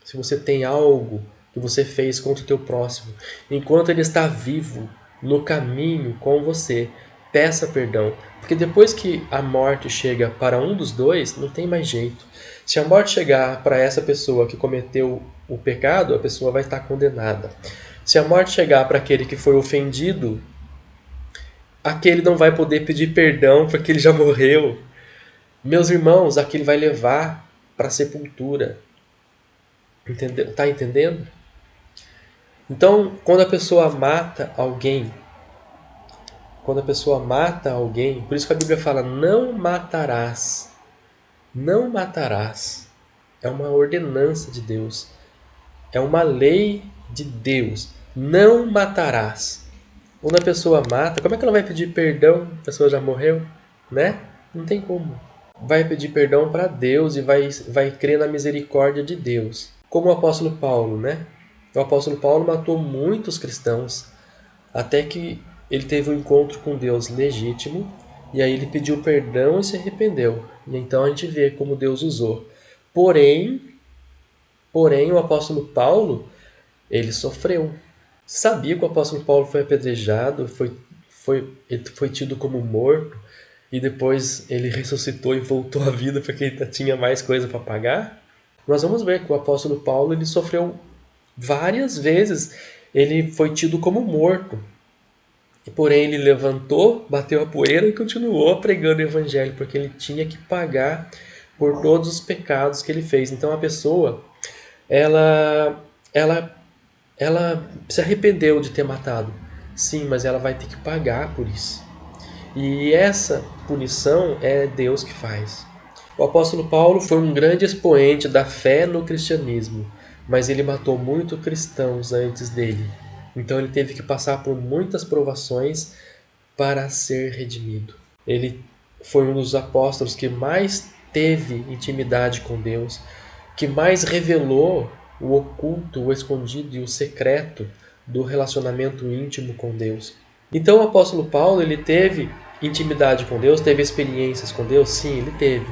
Se você tem algo que você fez contra o teu próximo, enquanto ele está vivo, no caminho com você, peça perdão. Porque depois que a morte chega para um dos dois, não tem mais jeito. Se a morte chegar para essa pessoa que cometeu o pecado, a pessoa vai estar condenada. Se a morte chegar para aquele que foi ofendido, aquele não vai poder pedir perdão porque ele já morreu. Meus irmãos, aquele vai levar para a sepultura. Entendeu? Tá entendendo? Então, quando a pessoa mata alguém, por isso que a Bíblia fala, não matarás. Não matarás. É uma ordenança de Deus. É uma lei de Deus. Não matarás. Quando a pessoa mata, como é que ela vai pedir perdão? A pessoa já morreu, né? Não tem como. Vai pedir perdão para Deus e vai crer na misericórdia de Deus. Como o apóstolo Paulo, né? O apóstolo Paulo matou muitos cristãos até que ele teve um encontro com Deus legítimo e aí ele pediu perdão e se arrependeu. E então a gente vê como Deus usou. Porém, o apóstolo Paulo, ele sofreu. Sabia que o apóstolo Paulo foi apedrejado, ele foi tido como morto e depois ele ressuscitou e voltou à vida porque ele tinha mais coisa para pagar? Nós vamos ver que o apóstolo Paulo ele sofreu várias vezes. Ele foi tido como morto. Porém, ele levantou, bateu a poeira e continuou pregando o evangelho, porque ele tinha que pagar por todos os pecados que ele fez. Então, a pessoa, ela, ela, ela se arrependeu de ter matado. Sim, mas ela vai ter que pagar por isso. E essa punição é Deus que faz. O apóstolo Paulo foi um grande expoente da fé no cristianismo, mas ele matou muitos cristãos antes dele. Então ele teve que passar por muitas provações para ser redimido. Ele foi um dos apóstolos que mais teve intimidade com Deus, que mais revelou o oculto, o escondido e o secreto do relacionamento íntimo com Deus. Então o apóstolo Paulo, ele teve intimidade com Deus, teve experiências com Deus? Sim, ele teve.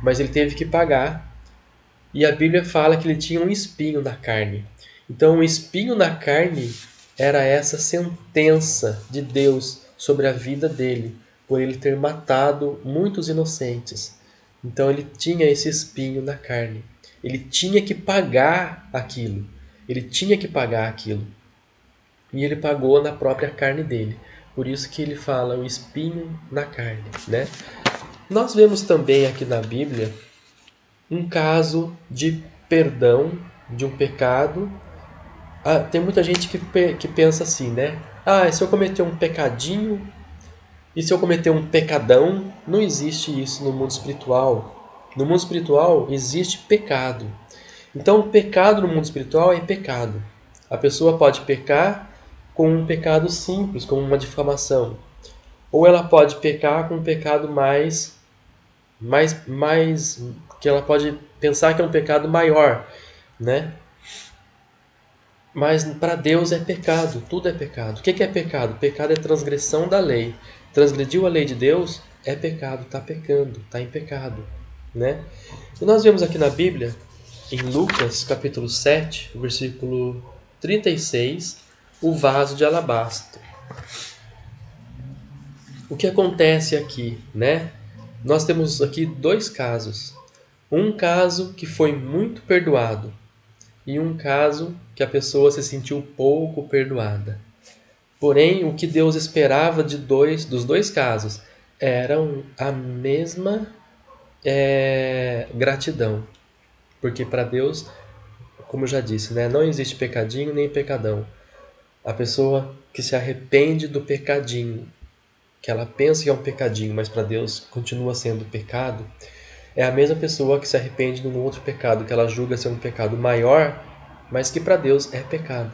Mas ele teve que pagar. E a Bíblia fala que ele tinha um espinho na carne. Então, o espinho na carne era essa sentença de Deus sobre a vida dele, por ele ter matado muitos inocentes. Então, ele tinha esse espinho na carne. Ele tinha que pagar aquilo. Ele tinha que pagar aquilo. E ele pagou na própria carne dele. Por isso que ele fala o espinho na carne, né? Nós vemos também aqui na Bíblia um caso de perdão de um pecado. Tem muita gente que pensa assim, né? Se eu cometer um pecadinho e se eu cometer um pecadão, não existe isso no mundo espiritual. No mundo espiritual existe pecado. Então, o pecado no mundo espiritual é pecado. A pessoa pode pecar com um pecado simples, como uma difamação. Ou ela pode pecar com um pecado mais que ela pode pensar que é um pecado maior, né? Mas para Deus é pecado, tudo é pecado. O que é pecado? Pecado é transgressão da lei. Transgrediu a lei de Deus, é pecado, está pecando, está em pecado, né? E nós vemos aqui na Bíblia, em Lucas capítulo 7, versículo 36, o vaso de alabastro. O que acontece aqui, né? Nós temos aqui dois casos. Um caso que foi muito perdoado e um caso que a pessoa se sentiu pouco perdoada. Porém, o que Deus esperava dos dois casos era a mesma gratidão. Porque para Deus, como eu já disse, né, não existe pecadinho nem pecadão. A pessoa que se arrepende do pecadinho, que ela pensa que é um pecadinho, mas para Deus continua sendo pecado, é a mesma pessoa que se arrepende de um outro pecado, que ela julga ser um pecado maior, mas que para Deus é pecado.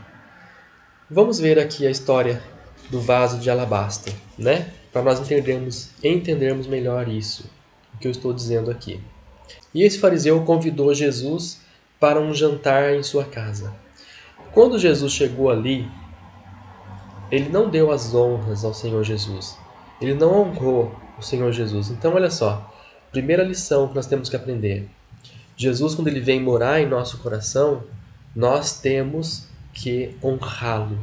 Vamos ver aqui a história do vaso de alabastro, né? Para nós entendermos melhor isso, o que eu estou dizendo aqui. E esse fariseu convidou Jesus para um jantar em sua casa. Quando Jesus chegou ali, ele não deu as honras ao Senhor Jesus. Ele não honrou o Senhor Jesus. Então, olha só, primeira lição que nós temos que aprender. Jesus, quando ele vem morar em nosso coração, nós temos que honrá-lo.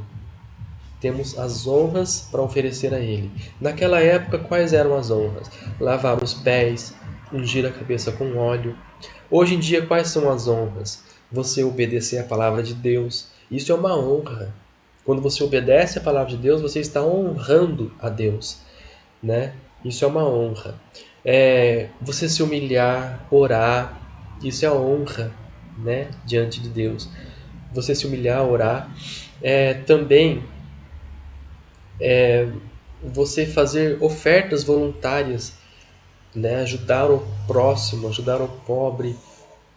temos as honras para oferecer a Ele. Naquela época, quais eram as honras? Lavar os pés, ungir a cabeça com óleo. Hoje em dia, quais são as honras? Você obedecer a palavra de Deus. Isso é uma honra. Quando você obedece a palavra de Deus, você está honrando a Deus, né? Isso é uma honra. Você se humilhar, orar, isso é a honra, né? Diante de Deus. Você se humilhar, orar. Também você fazer ofertas voluntárias, né? Ajudar o próximo, ajudar o pobre.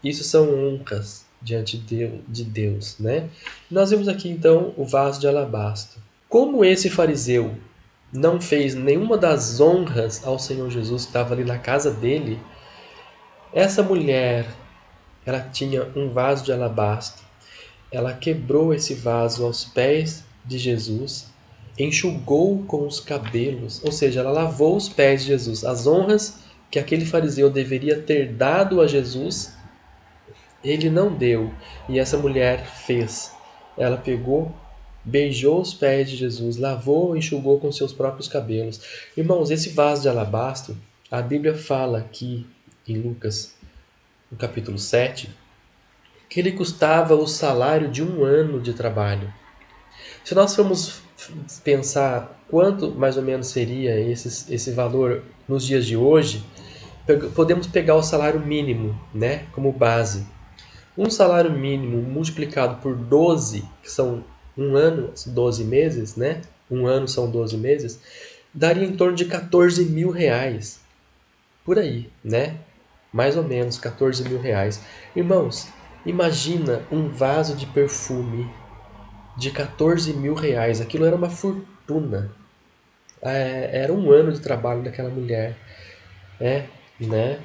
Isso são honras diante de Deus, né? Nós vemos aqui então o vaso de alabastro. Como esse fariseu não fez nenhuma das honras ao Senhor Jesus que estava ali na casa dele, essa mulher, ela tinha um vaso de alabastro. Ela quebrou esse vaso aos pés de Jesus, enxugou com os cabelos, ou seja, ela lavou os pés de Jesus. As honras que aquele fariseu deveria ter dado a Jesus, ele não deu, e essa mulher fez. Ela pegou, beijou os pés de Jesus, lavou e enxugou com seus próprios cabelos. Irmãos, esse vaso de alabastro, a Bíblia fala aqui em Lucas, no capítulo 7, que ele custava o salário de um ano de trabalho. Se nós formos pensar quanto mais ou menos seria esse valor nos dias de hoje, podemos pegar o salário mínimo, né, como base. Um salário mínimo multiplicado por 12, que são um ano, 12 meses, né? Um ano são 12 meses, daria em torno de 14 mil reais. Por aí, né? Mais ou menos 14 mil reais. Irmãos, imagina um vaso de perfume de 14 mil reais. Aquilo era uma fortuna. Era um ano de trabalho daquela mulher. Né?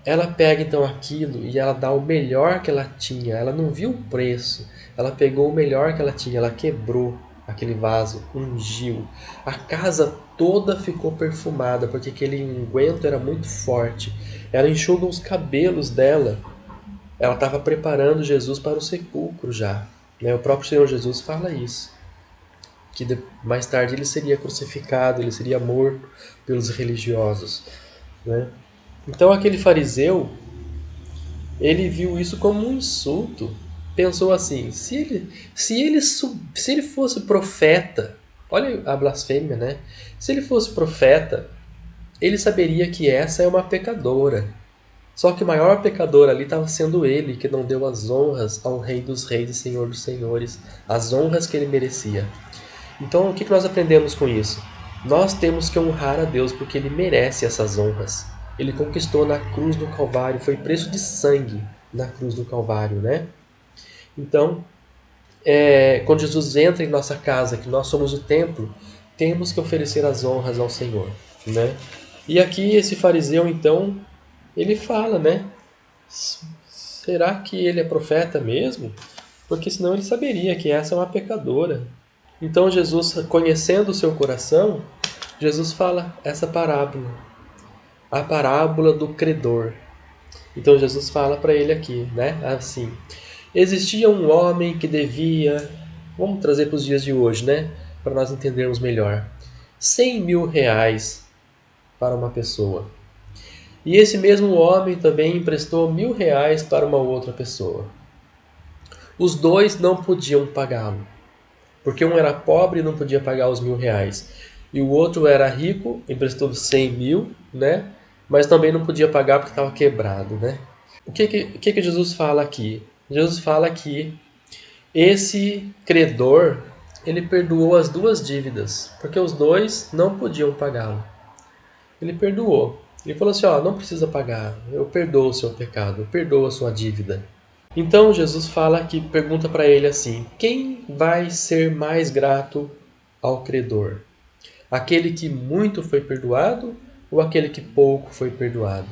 Ela pega então aquilo e ela dá o melhor que ela tinha. Ela não viu o preço. Ela pegou o melhor que ela tinha. Ela quebrou aquele vaso, ungiu. A casa toda ficou perfumada porque aquele unguento era muito forte. Ela enxuga os cabelos dela. Ela estava preparando Jesus para o sepulcro já. Né? O próprio Senhor Jesus fala isso. Que mais tarde ele seria crucificado, ele seria morto pelos religiosos. Né? Então aquele fariseu, ele viu isso como um insulto. Pensou assim, se ele fosse profeta, olha a blasfêmia, né? Se ele fosse profeta, ele saberia que essa é uma pecadora. Só que o maior pecador ali estava sendo ele, que não deu as honras ao Rei dos Reis e Senhor dos Senhores, as honras que ele merecia. Então o que nós aprendemos com isso? Nós temos que honrar a Deus porque Ele merece essas honras. Ele conquistou na cruz do Calvário, foi preço de sangue na cruz do Calvário, né? Então, quando Jesus entra em nossa casa, que nós somos o templo, temos que oferecer as honras ao Senhor, né? E aqui esse fariseu, então, ele fala, né? Será que ele é profeta mesmo? Porque senão ele saberia que essa é uma pecadora. Então Jesus, conhecendo o seu coração, Jesus fala essa parábola, a parábola do credor. Então Jesus fala para ele aqui, né? Assim, existia um homem que devia, vamos trazer para os dias de hoje, né? Para nós entendermos melhor, 100 mil reais para uma pessoa. E esse mesmo homem também emprestou 1.000 reais para uma outra pessoa. Os dois não podiam pagá-lo. Porque um era pobre e não podia pagar os 1.000 reais. E o outro era rico, emprestou 100 mil, né? Mas também não podia pagar porque estava quebrado, né? O que Jesus fala aqui? Jesus fala que esse credor, ele perdoou as duas dívidas, porque os dois não podiam pagá-lo. Ele perdoou. Ele falou assim, não precisa pagar, eu perdoo o seu pecado, eu perdoo a sua dívida. Então Jesus fala aqui, pergunta para ele assim, quem vai ser mais grato ao credor? Aquele que muito foi perdoado ou aquele que pouco foi perdoado?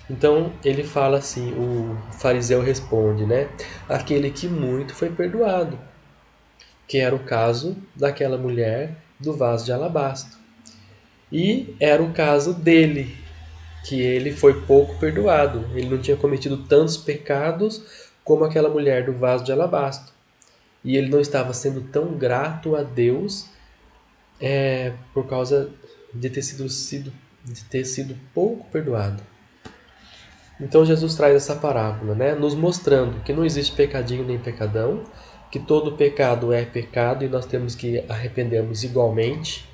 Então ele fala assim, o fariseu responde, né? Aquele que muito foi perdoado, que era o caso daquela mulher do vaso de alabastro. E era o caso dele, que ele foi pouco perdoado. Ele não tinha cometido tantos pecados como aquela mulher do vaso de alabastro. E ele não estava sendo tão grato a Deus é por causa de ter sido pouco perdoado. Então Jesus traz essa parábola, né? Nos mostrando que não existe pecadinho nem pecadão, que todo pecado é pecado e nós temos que arrependermos igualmente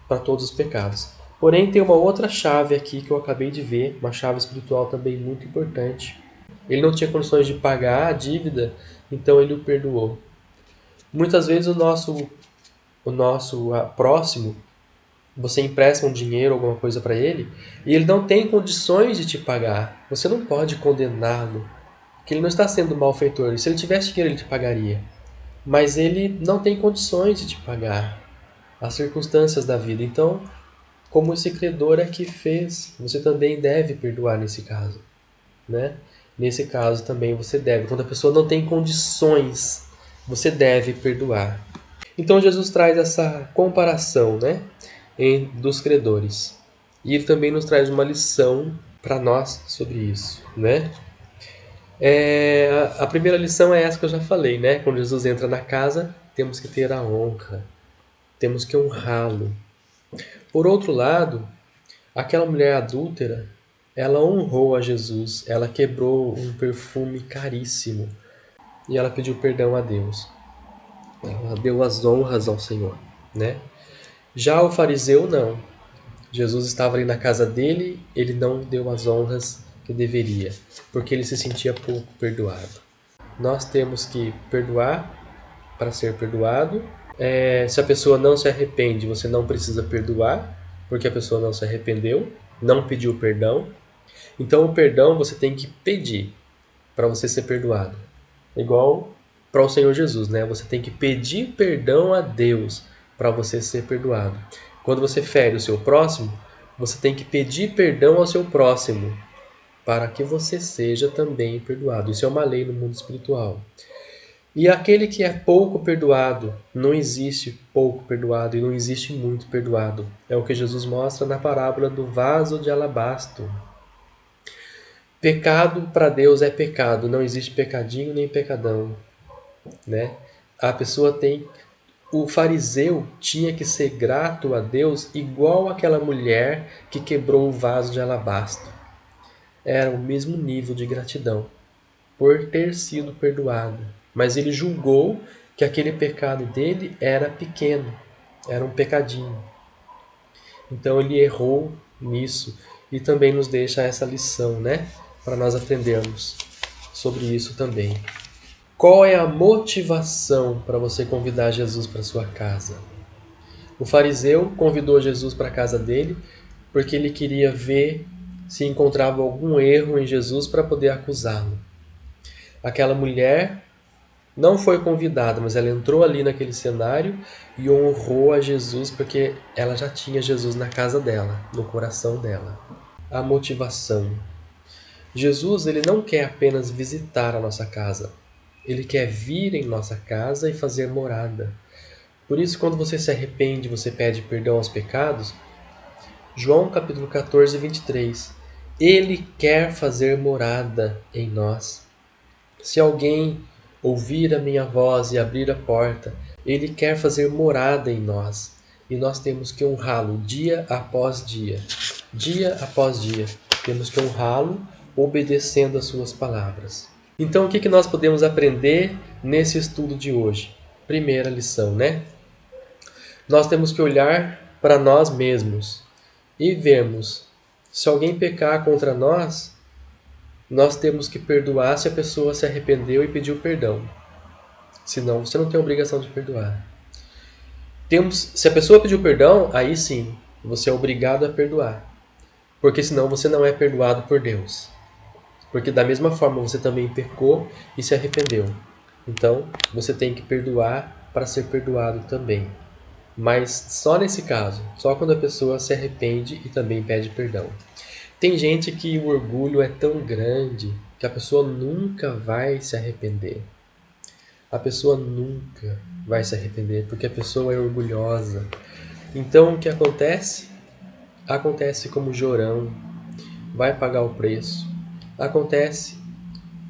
para todos os pecados. Porém, tem uma outra chave aqui que eu acabei de ver, uma chave espiritual também muito importante. Ele não tinha condições de pagar a dívida, então ele o perdoou. Muitas vezes o nosso próximo, você empresta um dinheiro, alguma coisa para ele, e ele não tem condições de te pagar. Você não pode condená-lo, porque ele não está sendo malfeitor. Se ele tivesse dinheiro, ele te pagaria. Mas ele não tem condições de te pagar. As circunstâncias da vida. Então, como esse credor aqui fez, você também deve perdoar nesse caso, né? Nesse caso também você deve. Quando a pessoa não tem condições, você deve perdoar. Então Jesus traz essa comparação, né, dos credores. E ele também nos traz uma lição para nós sobre isso, né? A primeira lição é essa que eu já falei, né? Quando Jesus entra na casa, temos que ter a honra, temos que honrá-lo. Por outro lado, aquela mulher adúltera, ela honrou a Jesus, ela quebrou um perfume caríssimo e ela pediu perdão a Deus. Ela deu as honras ao Senhor, né? Já o fariseu não. Jesus estava ali na casa dele, ele não deu as honras que deveria, porque ele se sentia pouco perdoado. Nós temos que perdoar para ser perdoado. Se a pessoa não se arrepende, você não precisa perdoar, porque a pessoa não se arrependeu, não pediu perdão. Então o perdão você tem que pedir para você ser perdoado. Igual para o Senhor Jesus, né? Você tem que pedir perdão a Deus para você ser perdoado. Quando você fere o seu próximo, você tem que pedir perdão ao seu próximo para que você seja também perdoado. Isso é uma lei no mundo espiritual. E aquele que é pouco perdoado, não existe pouco perdoado e não existe muito perdoado. É o que Jesus mostra na parábola do vaso de alabastro. Pecado para Deus é pecado, não existe pecadinho nem pecadão, né? A pessoa tem O fariseu tinha que ser grato a Deus igual aquela mulher que quebrou o vaso de alabastro. Era o mesmo nível de gratidão por ter sido perdoado, mas ele julgou que aquele pecado dele era pequeno, era um pecadinho. Então ele errou nisso e também nos deixa essa lição, né? Para nós aprendermos sobre isso também. Qual é a motivação para você convidar Jesus para sua casa? O fariseu convidou Jesus para a casa dele porque ele queria ver se encontrava algum erro em Jesus para poder acusá-lo. Aquela mulher não foi convidada, mas ela entrou ali naquele cenário e honrou a Jesus porque ela já tinha Jesus na casa dela, no coração dela. A motivação. Jesus, ele não quer apenas visitar a nossa casa. Ele quer vir em nossa casa e fazer morada. Por isso, quando você se arrepende, você pede perdão aos pecados, João capítulo 14, 23. Ele quer fazer morada em nós. Se alguém ouvir a minha voz e abrir a porta, ele quer fazer morada em nós. E nós temos que honrá-lo dia após dia. Dia após dia. Temos que honrá-lo obedecendo às suas palavras. Então, o que nós podemos aprender nesse estudo de hoje? Primeira lição, né? Nós temos que olhar para nós mesmos e vermos se alguém pecar contra nós, nós temos que perdoar se a pessoa se arrependeu e pediu perdão. Senão, você não tem obrigação de perdoar. Se a pessoa pediu perdão, aí sim, você é obrigado a perdoar. Porque senão você não é perdoado por Deus. Porque da mesma forma você também pecou e se arrependeu. Então, você tem que perdoar para ser perdoado também. Mas só nesse caso, só quando a pessoa se arrepende e também pede perdão. Tem gente que o orgulho é tão grande que a pessoa nunca vai se arrepender. A pessoa nunca vai se arrepender porque a pessoa é orgulhosa. Então o que acontece? Acontece como Jorão, vai pagar o preço. Acontece.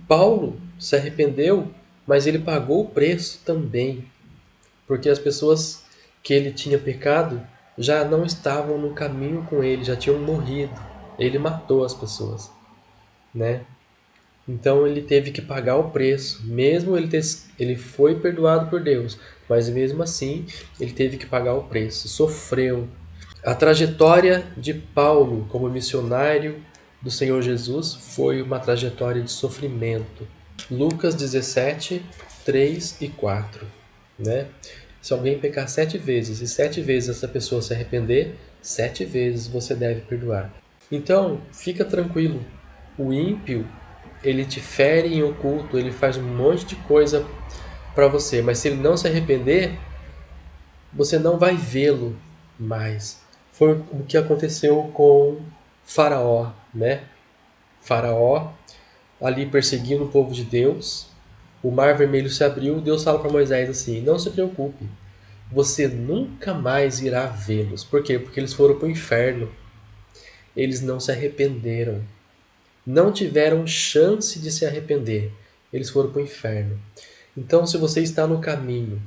Paulo se arrependeu, mas ele pagou o preço também. Porque as pessoas que ele tinha pecado já não estavam no caminho com ele, já tinham morrido. Ele matou as pessoas, né? Então ele teve que pagar o preço, mesmo ele foi perdoado por Deus, mas mesmo assim ele teve que pagar o preço, sofreu. A trajetória de Paulo como missionário do Senhor Jesus foi uma trajetória de sofrimento. Lucas 17, 3 e 4, né? Se alguém pecar 7 vezes e 7 vezes essa pessoa se arrepender, 7 vezes você deve perdoar. Então, fica tranquilo. O ímpio, ele te fere em oculto, ele faz um monte de coisa para você, mas se ele não se arrepender, você não vai vê-lo mais. Foi o que aconteceu com Faraó, né? Faraó ali perseguindo o povo de Deus, o mar vermelho se abriu, Deus fala para Moisés assim: não se preocupe, você nunca mais irá vê-los. Por quê? Porque eles foram para o inferno. Eles não se arrependeram. Não tiveram chance de se arrepender. Eles foram para o inferno. Então, se você está no caminho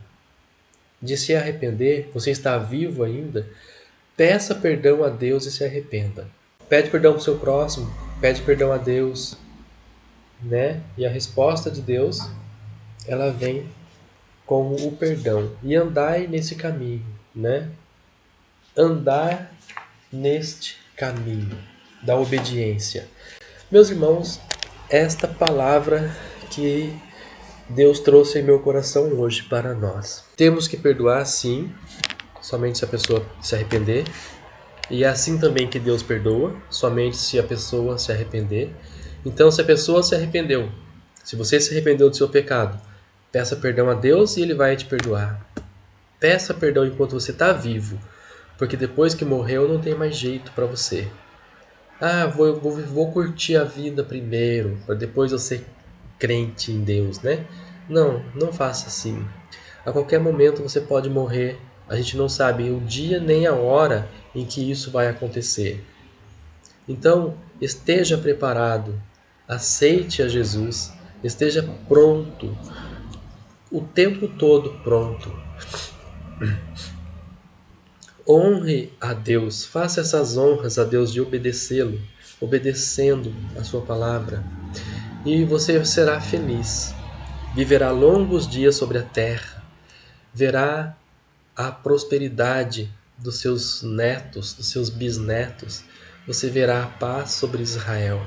de se arrepender, você está vivo ainda, peça perdão a Deus e se arrependa. Pede perdão para o seu próximo, pede perdão a Deus, né? E a resposta de Deus, ela vem com o perdão. E andai nesse caminho, né? Andar neste caminho da obediência. Meus irmãos, esta palavra que Deus trouxe em meu coração hoje para nós. Temos que perdoar, sim, somente se a pessoa se arrepender. E é assim também que Deus perdoa, somente se a pessoa se arrepender. Então, se a pessoa se arrependeu, se você se arrependeu do seu pecado, peça perdão a Deus e Ele vai te perdoar. Peça perdão enquanto você está vivo, porque depois que morreu não tem mais jeito para você. Ah, vou curtir a vida primeiro, para depois eu ser crente em Deus, né? Não, não faça assim. A qualquer momento você pode morrer. A gente não sabe o dia nem a hora em que isso vai acontecer. Então, esteja preparado. Aceite a Jesus. Esteja pronto. O tempo todo pronto. Honre a Deus. Faça essas honras a Deus de obedecê-lo, obedecendo a sua palavra. E você será feliz. Viverá longos dias sobre a terra. Verá a prosperidade dos seus netos, dos seus bisnetos. Você verá a paz sobre Israel.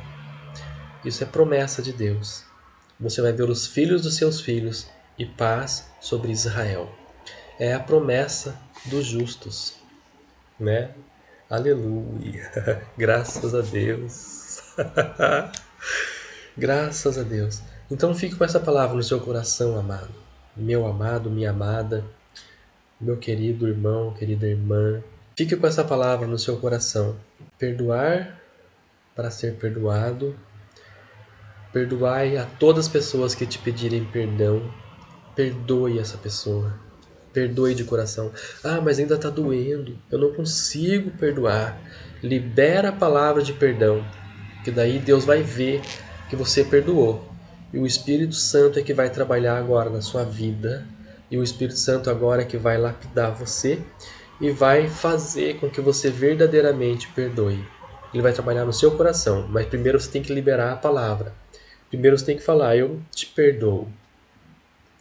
Isso é promessa de Deus. Você vai ver os filhos dos seus filhos e paz sobre Israel. É a promessa dos justos, né? Aleluia! Graças a Deus! Graças a Deus! Então fique com essa palavra no seu coração, amado. Meu amado, minha amada, meu querido irmão, querida irmã. Fique com essa palavra no seu coração. Perdoar para ser perdoado. Perdoai a todas as pessoas que te pedirem perdão. Perdoe essa pessoa. Perdoe de coração. Ah, mas ainda está doendo. Eu não consigo perdoar. Libera a palavra de perdão. Que daí Deus vai ver que você perdoou. E o Espírito Santo é que vai trabalhar agora na sua vida. E o Espírito Santo agora é que vai lapidar você. E vai fazer com que você verdadeiramente perdoe. Ele vai trabalhar no seu coração. Mas primeiro você tem que liberar a palavra. Primeiro você tem que falar: eu te perdoo.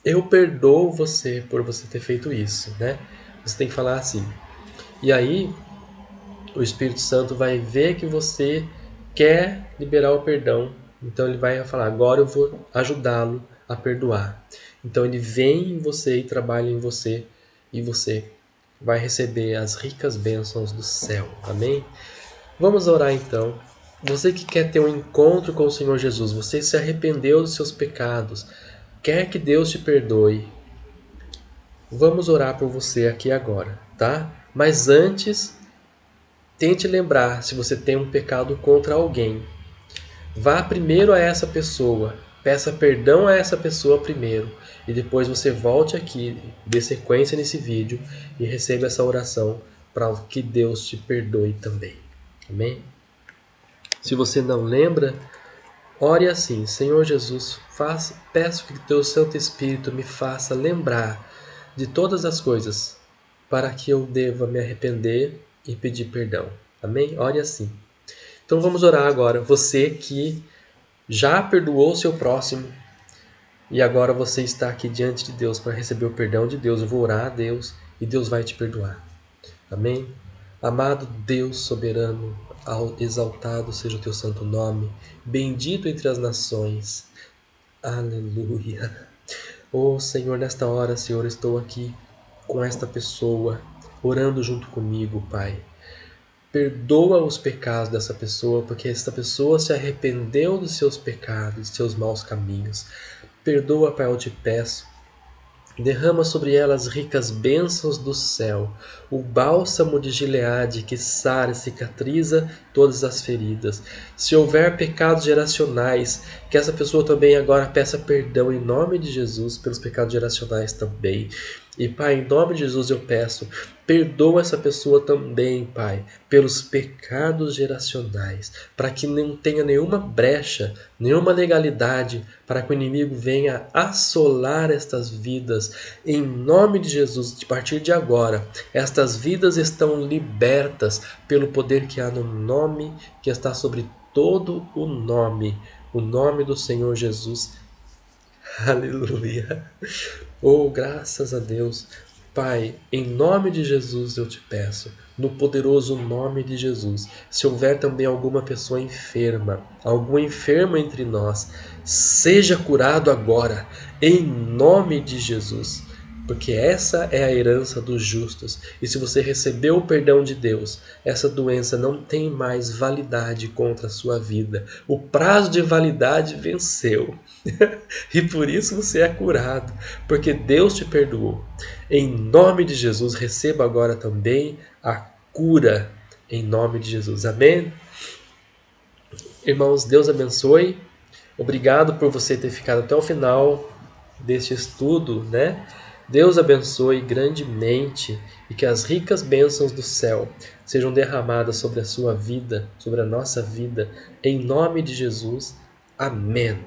Eu perdoo você por você ter feito isso, né? Você tem que falar assim. E aí, o Espírito Santo vai ver que você quer liberar o perdão. Então ele vai falar: agora eu vou ajudá-lo a perdoar. Então ele vem em você e trabalha em você. E você vai receber as ricas bênçãos do céu. Amém? Vamos orar então. Você que quer ter um encontro com o Senhor Jesus, você se arrependeu dos seus pecados, quer que Deus te perdoe, vamos orar por você aqui agora, tá? Mas antes, tente lembrar se você tem um pecado contra alguém. Vá primeiro a essa pessoa, peça perdão a essa pessoa primeiro, e depois você volte aqui, dê sequência nesse vídeo e receba essa oração para que Deus te perdoe também. Amém? Se você não lembra, ore assim: Senhor Jesus, peço que teu Santo Espírito me faça lembrar de todas as coisas para que eu deva me arrepender e pedir perdão. Amém? Ore assim. Então vamos orar agora. Você que já perdoou o seu próximo e agora você está aqui diante de Deus para receber o perdão de Deus. Eu vou orar a Deus e Deus vai te perdoar. Amém? Amado Deus soberano, exaltado seja o teu santo nome, bendito entre as nações. Aleluia. Oh Senhor, nesta hora, Senhor, estou aqui com esta pessoa, orando junto comigo, Pai. Perdoa os pecados dessa pessoa, porque esta pessoa se arrependeu dos seus pecados, dos seus maus caminhos. Perdoa, Pai, eu te peço. Derrama sobre ela as ricas bênçãos do céu, o bálsamo de Gileade que sara e cicatriza todas as feridas. Se houver pecados geracionais, que essa pessoa também agora peça perdão em nome de Jesus pelos pecados geracionais também. E Pai, em nome de Jesus eu peço, perdoa essa pessoa também, Pai, pelos pecados geracionais, para que não tenha nenhuma brecha, nenhuma legalidade, para que o inimigo venha assolar estas vidas. Em nome de Jesus, a partir de agora, estas vidas estão libertas pelo poder que há no nome que está sobre todo o nome do Senhor Jesus. Aleluia. Oh, graças a Deus. Pai, em nome de Jesus eu te peço, no poderoso nome de Jesus, se houver também alguma pessoa enferma, algum enfermo entre nós, seja curado agora, em nome de Jesus. Porque essa é a herança dos justos. E se você recebeu o perdão de Deus, essa doença não tem mais validade contra a sua vida. O prazo de validade venceu. E por isso você é curado, porque Deus te perdoou. Em nome de Jesus, receba agora também a cura. Em nome de Jesus. Amém? Irmãos, Deus abençoe. Obrigado por você ter ficado até o final deste estudo, né? Deus abençoe grandemente e que as ricas bênçãos do céu sejam derramadas sobre a sua vida, sobre a nossa vida, em nome de Jesus. Amém.